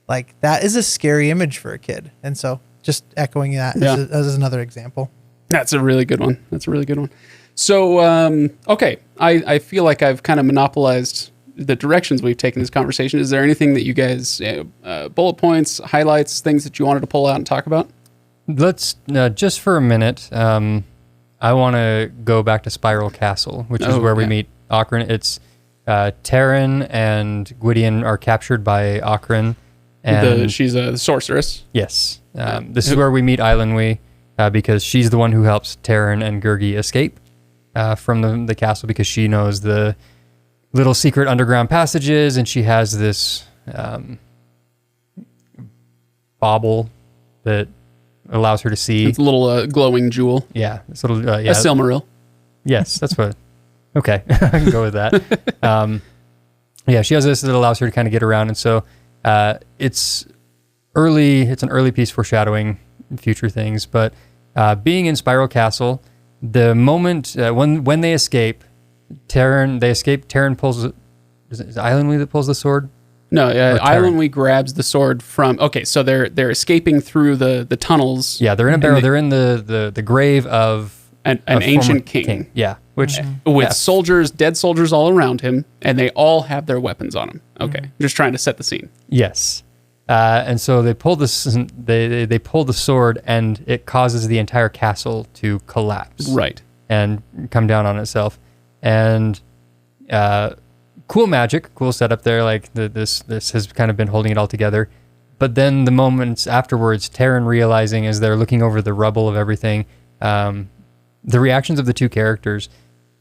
Like that is a scary image for a kid. And so just echoing that as another example. That's a really good one. So, okay, I feel like I've kind of monopolized the directions we've taken this conversation. Is there anything that you guys, bullet points, highlights, things that you wanted to pull out and talk about? Let's, just for a minute, I want to go back to Spiral Castle, which is where we meet Ocarina. It's Taran and Gwydion are captured by Ocarina. And she's a sorceress. Yes. This is where we meet Eilenwy, because she's the one who helps Taran and Gurgi escape from the castle, because she knows the little secret underground passages, and she has this bauble that allows her to see. It's a little glowing jewel. Yeah. It's a little, a Silmaril. Yes, that's what. Okay, I can go with that. Yeah, she has this that allows her to kind of get around, and so it's an early piece foreshadowing future things. But being in Spiral Castle, the moment when they escape, Taran pulls. Is it Eilenwy that pulls the sword? No, Eilenwy grabs the sword from. Okay, so they're escaping through the tunnels. Yeah, they're in a barrel. They're in the grave of an ancient king. Yeah, which with soldiers, dead soldiers all around him, and they all have their weapons on them. Okay, just trying to set the scene. Yes, and so they pull they pull the sword, and it causes the entire castle to collapse. Right, and come down on itself, and cool magic, cool setup there. Like this has kind of been holding it all together. But then the moments afterwards, Taran realizing as they're looking over the rubble of everything, the reactions of the two characters.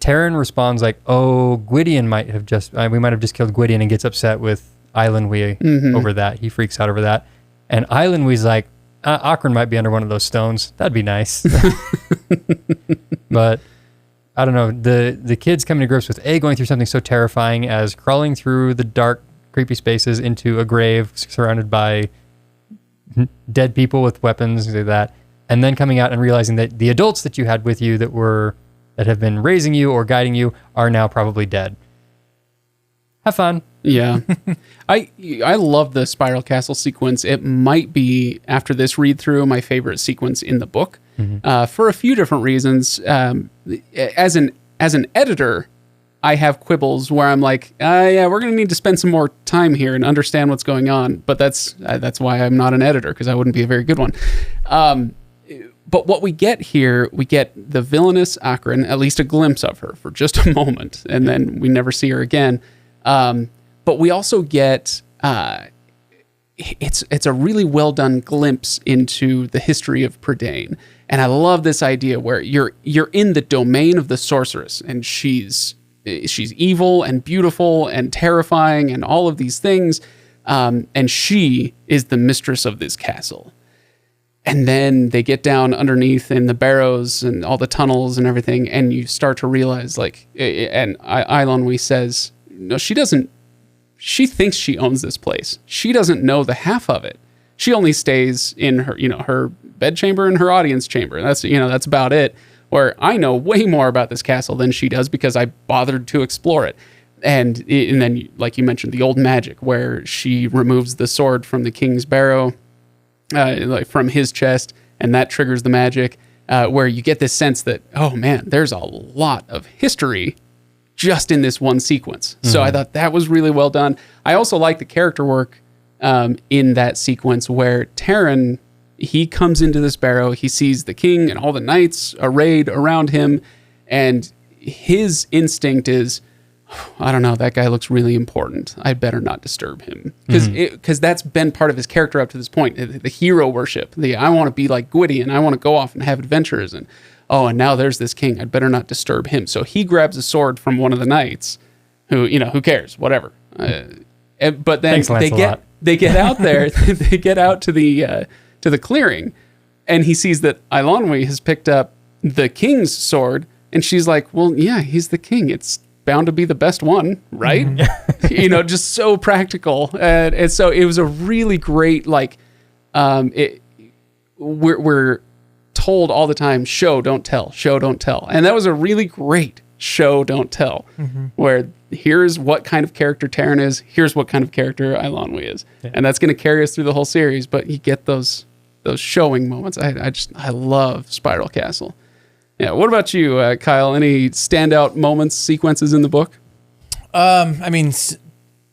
Taran responds like, "Oh, Gwydion might have we might have just killed Gwydion," and gets upset with Eilenwy over that. He freaks out over that, and Eilenwy's like, "Ocarina might be under one of those stones. That'd be nice." But I don't know, the kids coming to grips with going through something so terrifying as crawling through the dark, creepy spaces into a grave surrounded by dead people with weapons, things like that, and then coming out and realizing that the adults that you had with you that have been raising you or guiding you are now probably dead. Have fun. Yeah. I love the Spiral Castle sequence. It might be, after this read through, my favorite sequence in the book, for a few different reasons. As an editor, I have quibbles where I'm like, yeah, we're going to need to spend some more time here and understand what's going on. But that's why I'm not an editor, because I wouldn't be a very good one. But what we get here, we get the villainous Akron, at least a glimpse of her for just a moment, and then we never see her again. But we also get it's a really well done glimpse into the history of Prydain, and I love this idea where you're in the domain of the sorceress, and she's evil and beautiful and terrifying and all of these things, and she is the mistress of this castle. And then they get down underneath in the barrows and all the tunnels and everything, and you start to realize, like, and Eilonwy says, no, she doesn't. She thinks she owns this place. She doesn't know the half of it. She only stays in her, her bedchamber and her audience chamber. That's about it. Where I know way more about this castle than she does because I bothered to explore it. And then, like you mentioned, the old magic where she removes the sword from the king's barrow, like from his chest, and that triggers the magic. Where you get this sense that, oh man, there's a lot of history just in this one sequence. So I thought that was really well done. I also like the character work in that sequence where Taran, he comes into this barrow, he sees the king and all the knights arrayed around him, and his instinct is, I don't know, that guy looks really important. I better not disturb him. Because that's been part of his character up to this point, the hero worship. I want to be like Gwydion, I want to go off and have adventures, and and now there's this king. I'd better not disturb him. So he grabs a sword from one of the knights, who cares, whatever. But then they get out there, they get out to the clearing, and he sees that Eilonwy has picked up the king's sword, and she's like, well, yeah, he's the king. It's bound to be the best one, right? Just so practical. And so it was a really great, we're told all the time, show, don't tell, show, don't tell. And that was a really great show, don't tell, where here's what kind of character Taran is, here's what kind of character Eilonwy is. Yeah. And that's going to carry us through the whole series, but you get those showing moments. I love Spiral Castle. Yeah. What about you, Kyle? Any standout moments, sequences in the book?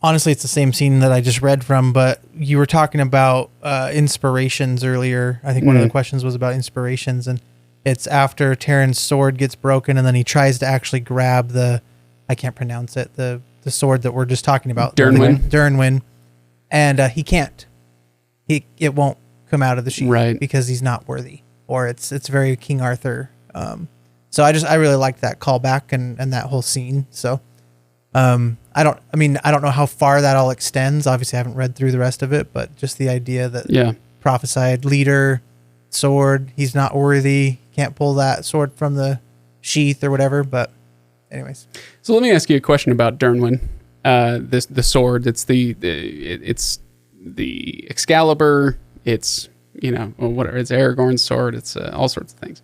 Honestly, it's the same scene that I just read from, but you were talking about inspirations earlier. I think one of the questions was about inspirations, and it's after Taran's sword gets broken, and then he tries to actually grab I can't pronounce it, the sword that we're just talking about. Dernwyn. And he can't. It won't come out of the sheath, right, because he's not worthy, or it's very King Arthur. So I really liked that callback and that whole scene. So I don't know how far that all extends. Obviously I haven't read through the rest of it, but just the idea that prophesied leader, sword, he's not worthy, can't pull that sword from the sheath or whatever. But anyways. So let me ask you a question about Dernwyn. The sword, it's the Excalibur, it's, whatever, it's Aragorn's sword, it's all sorts of things.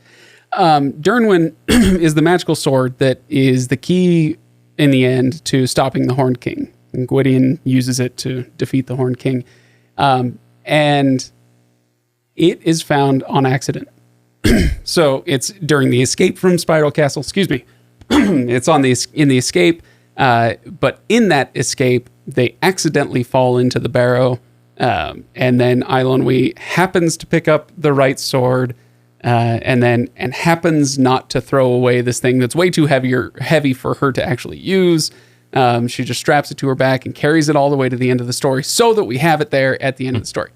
Dernwyn is the magical sword that is the key in the end to stopping the Horned King. And Gwydion uses it to defeat the Horned King. And it is found on accident. So it's during the escape from Spiral Castle, it's in the escape, but in that escape, they accidentally fall into the barrow, and then Eilonwy happens to pick up the right sword, and happens not to throw away this thing that's way too heavy for her to actually use. She just straps it to her back and carries it all the way to the end of the story so that we have it there at the end of the story.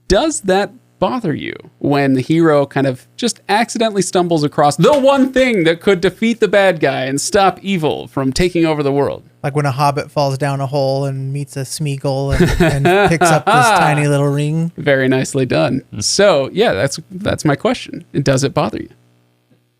Does that bother you when the hero kind of just accidentally stumbles across the one thing that could defeat the bad guy and stop evil from taking over the world? Like when a hobbit falls down a hole and meets a Smeagol and picks up this tiny little ring. Very nicely done. So yeah, that's my question. Does it bother you?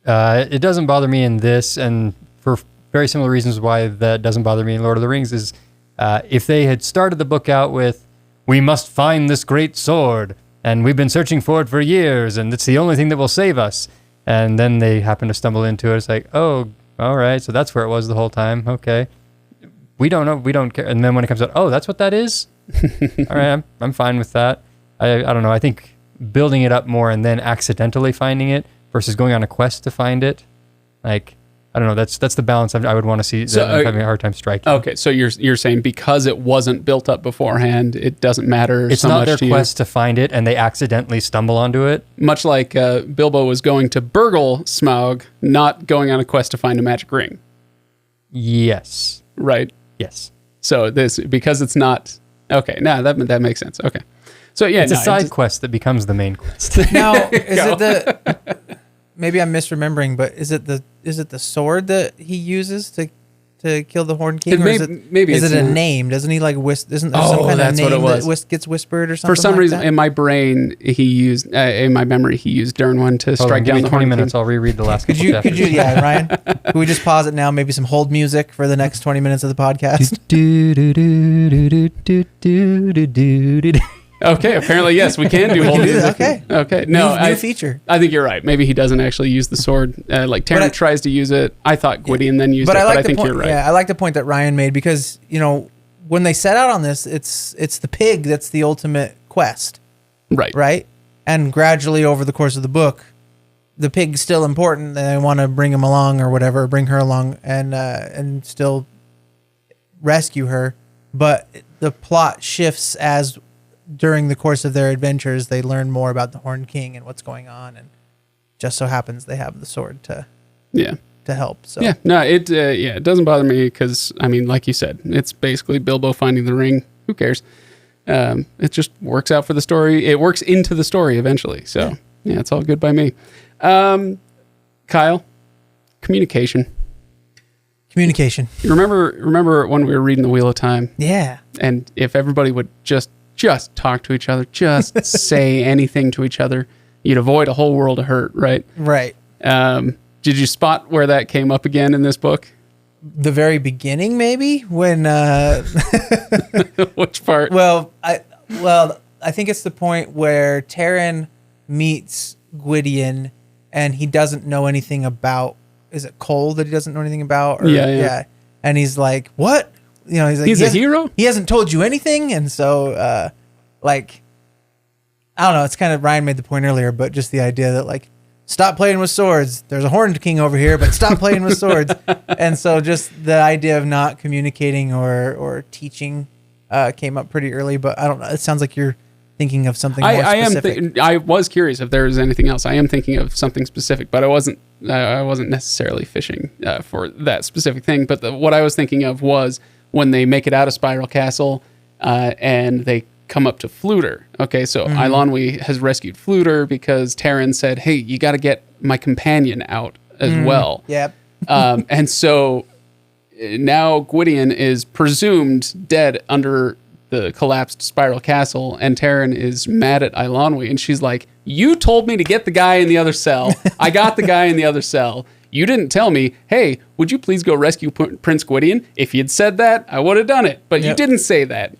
It doesn't bother me in this, and for very similar reasons why that doesn't bother me in Lord of the Rings is if they had started the book out with, we must find this great sword, and we've been searching for it for years, and it's the only thing that will save us. And then they happen to stumble into it. It's like, oh, all right, so that's where it was the whole time. Okay. We don't know. We don't care. And then when it comes out, oh, that's what that is? All right, I'm fine with that. I don't know. I think building it up more and then accidentally finding it versus going on a quest to find it, like, I don't know. That's the balance I would want to see. So, I'm having a hard time striking. Okay, so you're saying because it wasn't built up beforehand, it doesn't matter. It's so not much their to quest to find it, and they accidentally stumble onto it. Much like Bilbo was going to burgle Smaug, not going on a quest to find a magic ring. Yes. Right. Yes. So this because it's not okay. No, that makes sense. Okay. So yeah, it's a side quest that becomes the main quest. Now, is it the? Maybe I'm misremembering, but is it the sword that he uses to kill the Horned King, or is it a name? Doesn't he like isn't there some kind of name that gets whispered or something? For some like reason, that? in my brain, he used in my memory, he used Dernwin to strike down the 20 Horned minutes. King. I'll reread the last. Could you, yeah, Ryan? Could we just pause it now? Maybe some hold music for the next 20 minutes of the podcast. Okay, apparently yes, we can do hold music. Okay. No, new feature. I think you're right. Maybe he doesn't actually use the sword. Like Taran tries to use it. I thought Gwydion then used it, but I think you're right. Yeah, I like the point that Ryan made because when they set out on this, it's the pig that's the ultimate quest. Right. Right. And gradually over the course of the book, the pig's still important. And they want to bring him along or whatever, bring her along and still rescue her. But the plot shifts as during the course of their adventures, they learn more about the Horned King and what's going on, and just so happens they have the sword to help. So yeah, no, it doesn't bother me because I mean, like you said, it's basically Bilbo finding the ring. Who cares? It just works out for the story. It works into the story eventually. So yeah, it's all good by me. Kyle, communication. You remember when we were reading the Wheel of Time? Yeah. And if everybody would just talk to each other, just say anything to each other, you'd avoid a whole world of hurt, right? Right. Did you spot where that came up again in this book? The very beginning, maybe when. Which part? Well, I think it's the point where Taran meets Gwydion, and he doesn't know anything about. Is it Cole that he doesn't know anything about? Or, yeah. And he's like, "What?" He's like, he's a hero? He hasn't told you anything. And so, I don't know. It's kind of, Ryan made the point earlier, but just the idea that stop playing with swords. There's a Horned King over here, but stop playing with swords. And so just the idea of not communicating or teaching came up pretty early, but I don't know. It sounds like you're thinking of something more specific. I was curious if there was anything else. I am thinking of something specific, but I wasn't necessarily fishing for that specific thing. But what I was thinking of was when they make it out of Spiral Castle and they come up to Fluter. Okay, so Eilonwy has rescued Fluter because Taran said, hey, you got to get my companion out as well. Yep. And so now Gwydion is presumed dead under the collapsed Spiral Castle, and Taran is mad at Eilonwy, and she's like, you told me to get the guy in the other cell. I got the guy in the other cell. You didn't tell me, hey, would you please go rescue Prince Gwydion? If you'd said that, I would have done it. But you didn't say that,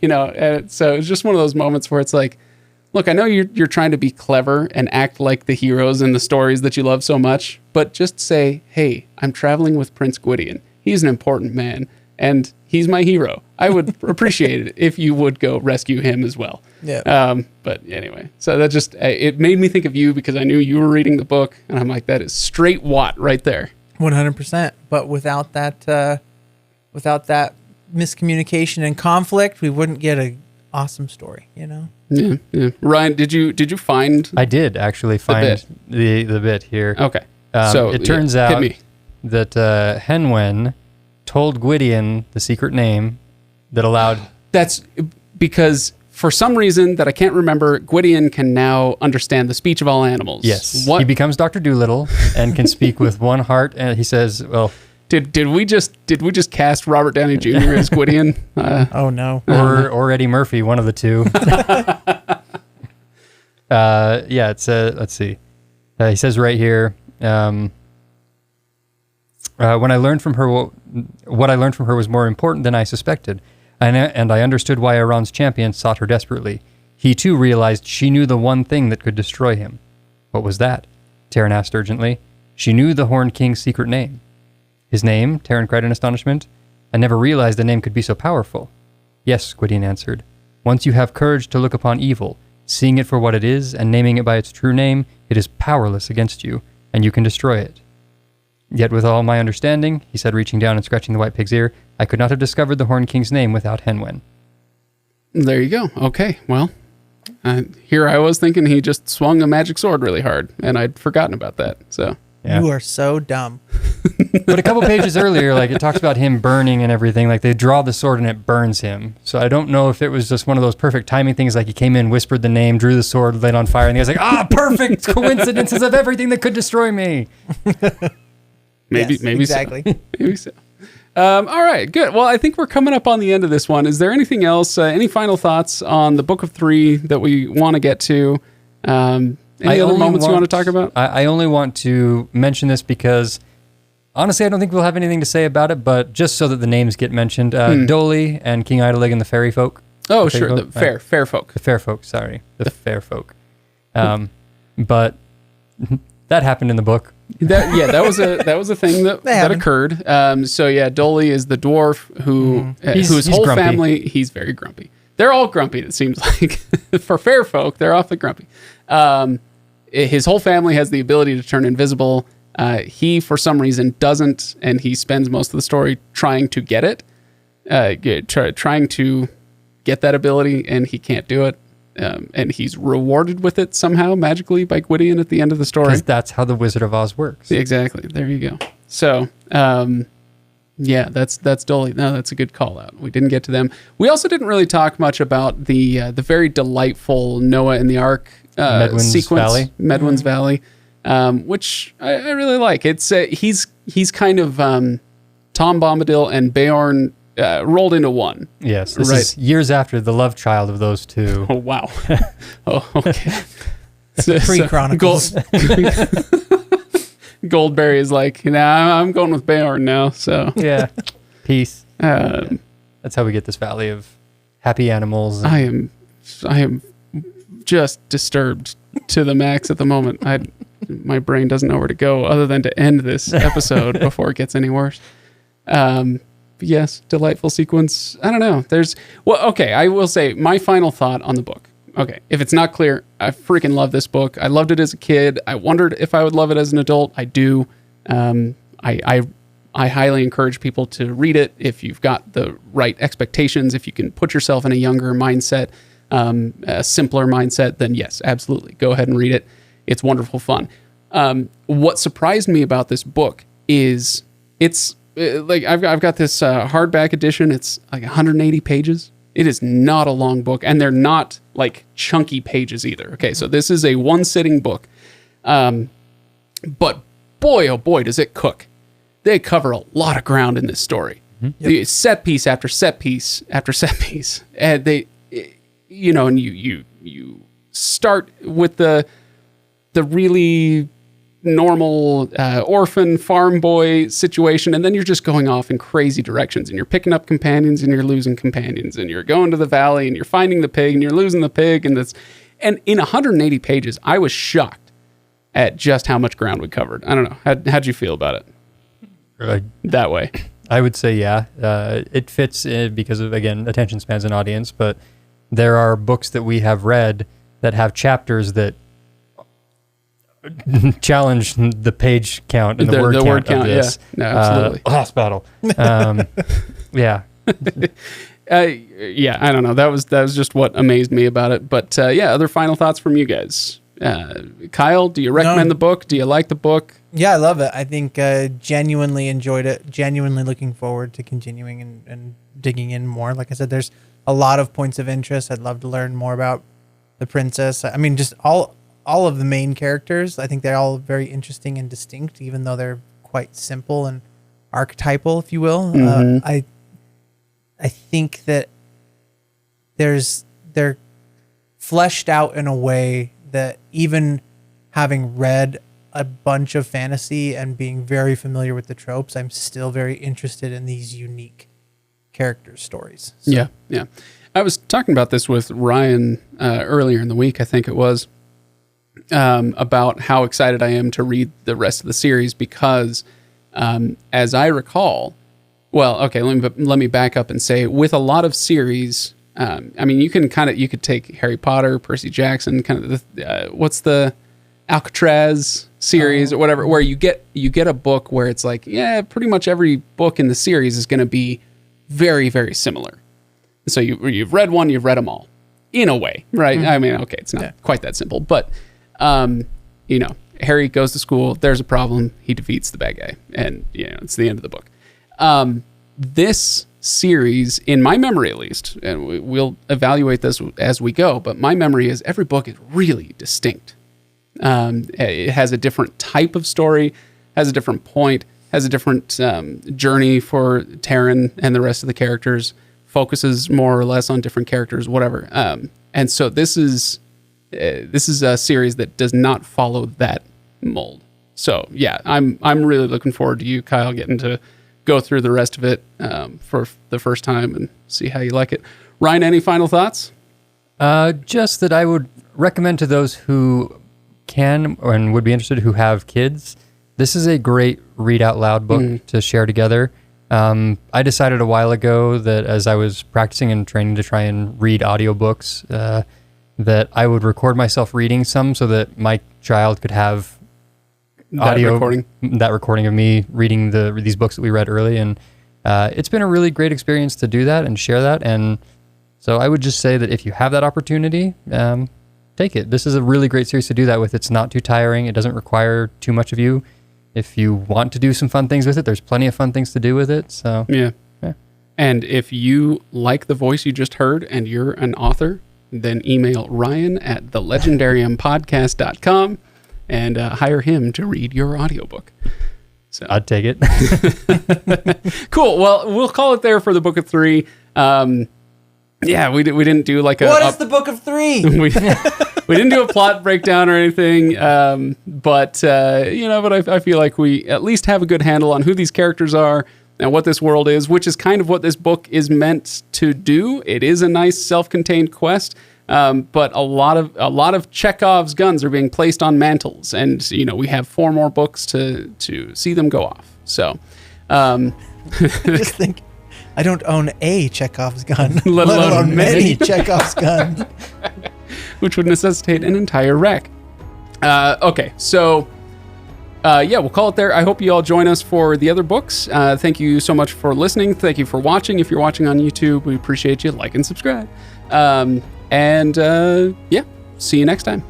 so it's just one of those moments where it's like, look, I know you're trying to be clever and act like the heroes in the stories that you love so much, but just say, hey, I'm traveling with Prince Gwydion. He's an important man, and he's my hero. I would appreciate it if you would go rescue him as well. Yeah. But anyway, so that just, it made me think of you because I knew you were reading the book, and I'm like, that is straight Watt right there. 100%. But without that miscommunication and conflict, we wouldn't get an awesome story, Yeah. Ryan, did you find? I did actually find the bit here. Okay. So it turns out that Henwen told Gwydion the secret name that allowed. That's because for some reason that I can't remember, Gwydion can now understand the speech of all animals. Yes. He becomes Dr. Dolittle and can speak with one heart. And he says, well, did we just cast Robert Downey Jr. as Gwydion? Oh no. Or Eddie Murphy, one of the two. It's let's see. He says right here, When I learned from her, what I learned from her was more important than I suspected, and I understood why Iran's champion sought her desperately. He too realized she knew the one thing that could destroy him. What was that? Terran asked urgently. She knew the Horned King's secret name. His name? Terran cried in astonishment. I never realized a name could be so powerful. Yes, Gwydion answered. Once you have courage to look upon evil, seeing it for what it is and naming it by its true name, it is powerless against you, and you can destroy it. Yet with all my understanding, he said, reaching down and scratching the white pig's ear, I could not have discovered the Horned King's name without Henwen. There you go. Okay, well, here I was thinking he just swung a magic sword really hard, and I'd forgotten about that. So You are so dumb. But a couple pages earlier, like it talks about him burning and everything. Like they draw the sword and it burns him. So I don't know if it was just one of those perfect timing things. Like he came in, whispered the name, drew the sword, lit on fire, and the guy's like, perfect coincidences of everything that could destroy me. maybe exactly. So. Maybe so. All right, good. Well, I think we're coming up on the end of this one. Is there anything else? Any final thoughts on the Book of 3 that we want to get to? Any other moments you want to talk about? I only want to mention this because, honestly, I don't think we'll have anything to say about it, but just so that the names get mentioned, Doli and King Idelig and the Fairy Folk. Oh, sure, the fair folk. The Fair Folk, sorry. The Fair Folk. But that happened in the book. That was a thing that occurred. So yeah, Doli is the dwarf whose whole grumpy. Family, he's very grumpy. They're all grumpy, it seems like. For fair folk, they're awfully grumpy. His whole family has the ability to turn invisible. He, for some reason, doesn't, and he spends most of the story trying to get it, trying to get that ability, and he can't do it. And he's rewarded with it somehow magically by Gwydion at the end of the story. Because that's how the Wizard of Oz works. Exactly. There you go. So, yeah, that's Doli. No, that's a good call out. We didn't get to them. We also didn't really talk much about the very delightful Noah and the Ark sequence, Valley. Medwin's Valley, which I really like. It's he's kind of Tom Bombadil and Beorn rolled into one. Yes, this is years after the love child of those two. Oh wow. Oh, okay. Pre-Chronicles. Goldberry is like, I'm going with Beorn now. So yeah, peace. That's how we get this valley of happy animals. I am just disturbed to the max at the moment. My brain doesn't know where to go other than to end this episode before it gets any worse. Yes, delightful sequence. I don't know. Okay, I will say my final thought on the book. Okay, if it's not clear, I freaking love this book. I loved it as a kid. I wondered if I would love it as an adult. I do. I highly encourage people to read it if you've got the right expectations. If you can put yourself in a younger mindset, a simpler mindset, then yes, absolutely. Go ahead and read it. It's wonderful fun. What surprised me about this book is it's like I've got this hardback edition. It's like 180 pages. It is not a long book, and they're not like chunky pages either. Okay, so this is a one-sitting book. But boy, oh boy, does it cook. They cover a lot of ground in this story. The set piece after set piece after set piece. And and you start with the really normal orphan farm boy situation, and then you're just going off in crazy directions, and you're picking up companions and you're losing companions, and you're going to the valley and you're finding the pig and you're losing the pig, and in 180 pages I was shocked at just how much ground we covered. I don't know, how'd you feel about it that way? I would say yeah, it fits because of, again, attention spans and audience, but there are books that we have read that have chapters that challenge the page count and the word count of this. Yeah, no, absolutely. Last battle. Yeah. Yeah, I don't know. That was just what amazed me about it. But yeah, other final thoughts from you guys. Kyle, do you recommend the book? Do you like the book? Yeah, I love it. I think genuinely enjoyed it. Genuinely looking forward to continuing and digging in more. Like I said, there's a lot of points of interest. I'd love to learn more about the princess. I mean, just all of the main characters. I think they're all very interesting and distinct, even though they're quite simple and archetypal, if you will. I think that they're fleshed out in a way that even having read a bunch of fantasy and being very familiar with the tropes, I'm still very interested in these unique character stories. So. Yeah. I was talking about this with Ryan earlier in the week, I think it was, about how excited I am to read the rest of the series because, as I recall, well, okay, let me back up and say, with a lot of series, I mean, you could take Harry Potter, Percy Jackson, kind of what's the Alcatraz series or whatever, where you get a book where it's like, yeah, pretty much every book in the series is going to be very, very similar. So you've read one, you've read them all, in a way, right? Mm-hmm. I mean, okay, it's not quite that simple, but Harry goes to school. There's a problem. He defeats the bad guy, and it's the end of the book. This series, in my memory at least, and we'll evaluate this as we go, but my memory is every book is really distinct. It has a different type of story, has a different point, has a different journey for Taryn and the rest of the characters, focuses more or less on different characters, whatever. And so this is a series that does not follow that mold. So yeah, I'm really looking forward to you, Kyle, getting to go through the rest of it for the first time and see how you like it. Ryan, any final thoughts? Just that I would recommend to those who can and would be interested, who have kids, this is a great read out loud book to share together. I decided a while ago that as I was practicing and training to try and read audiobooks, that I would record myself reading some so that my child could have that recording of me reading these books that we read early. And it's been a really great experience to do that and share that. And so I would just say that if you have that opportunity, take it. This is a really great series to do that with. It's not too tiring. It doesn't require too much of you. If you want to do some fun things with it, there's plenty of fun things to do with it. So yeah. And if you like the voice you just heard and you're an author, then email Ryan at thelegendariumpodcast.com and hire him to read your audiobook. So I'd take it. Cool. Well, we'll call it there for the Book of Three. Yeah, we didn't do like What is the Book of Three? We didn't do a plot breakdown or anything, but I feel like we at least have a good handle on who these characters are and what this world is, which is kind of what this book is meant to do. It is a nice self-contained quest, but a lot of Chekhov's guns are being placed on mantles, and we have 4 more books to see them go off. So, just think. I don't own a Chekhov's gun, let alone many Chekhov's guns. Which would necessitate an entire rack. Okay, so we'll call it there. I hope you all join us for the other books. Thank you so much for listening. Thank you for watching. If you're watching on YouTube, we appreciate you. Like and subscribe. See you next time.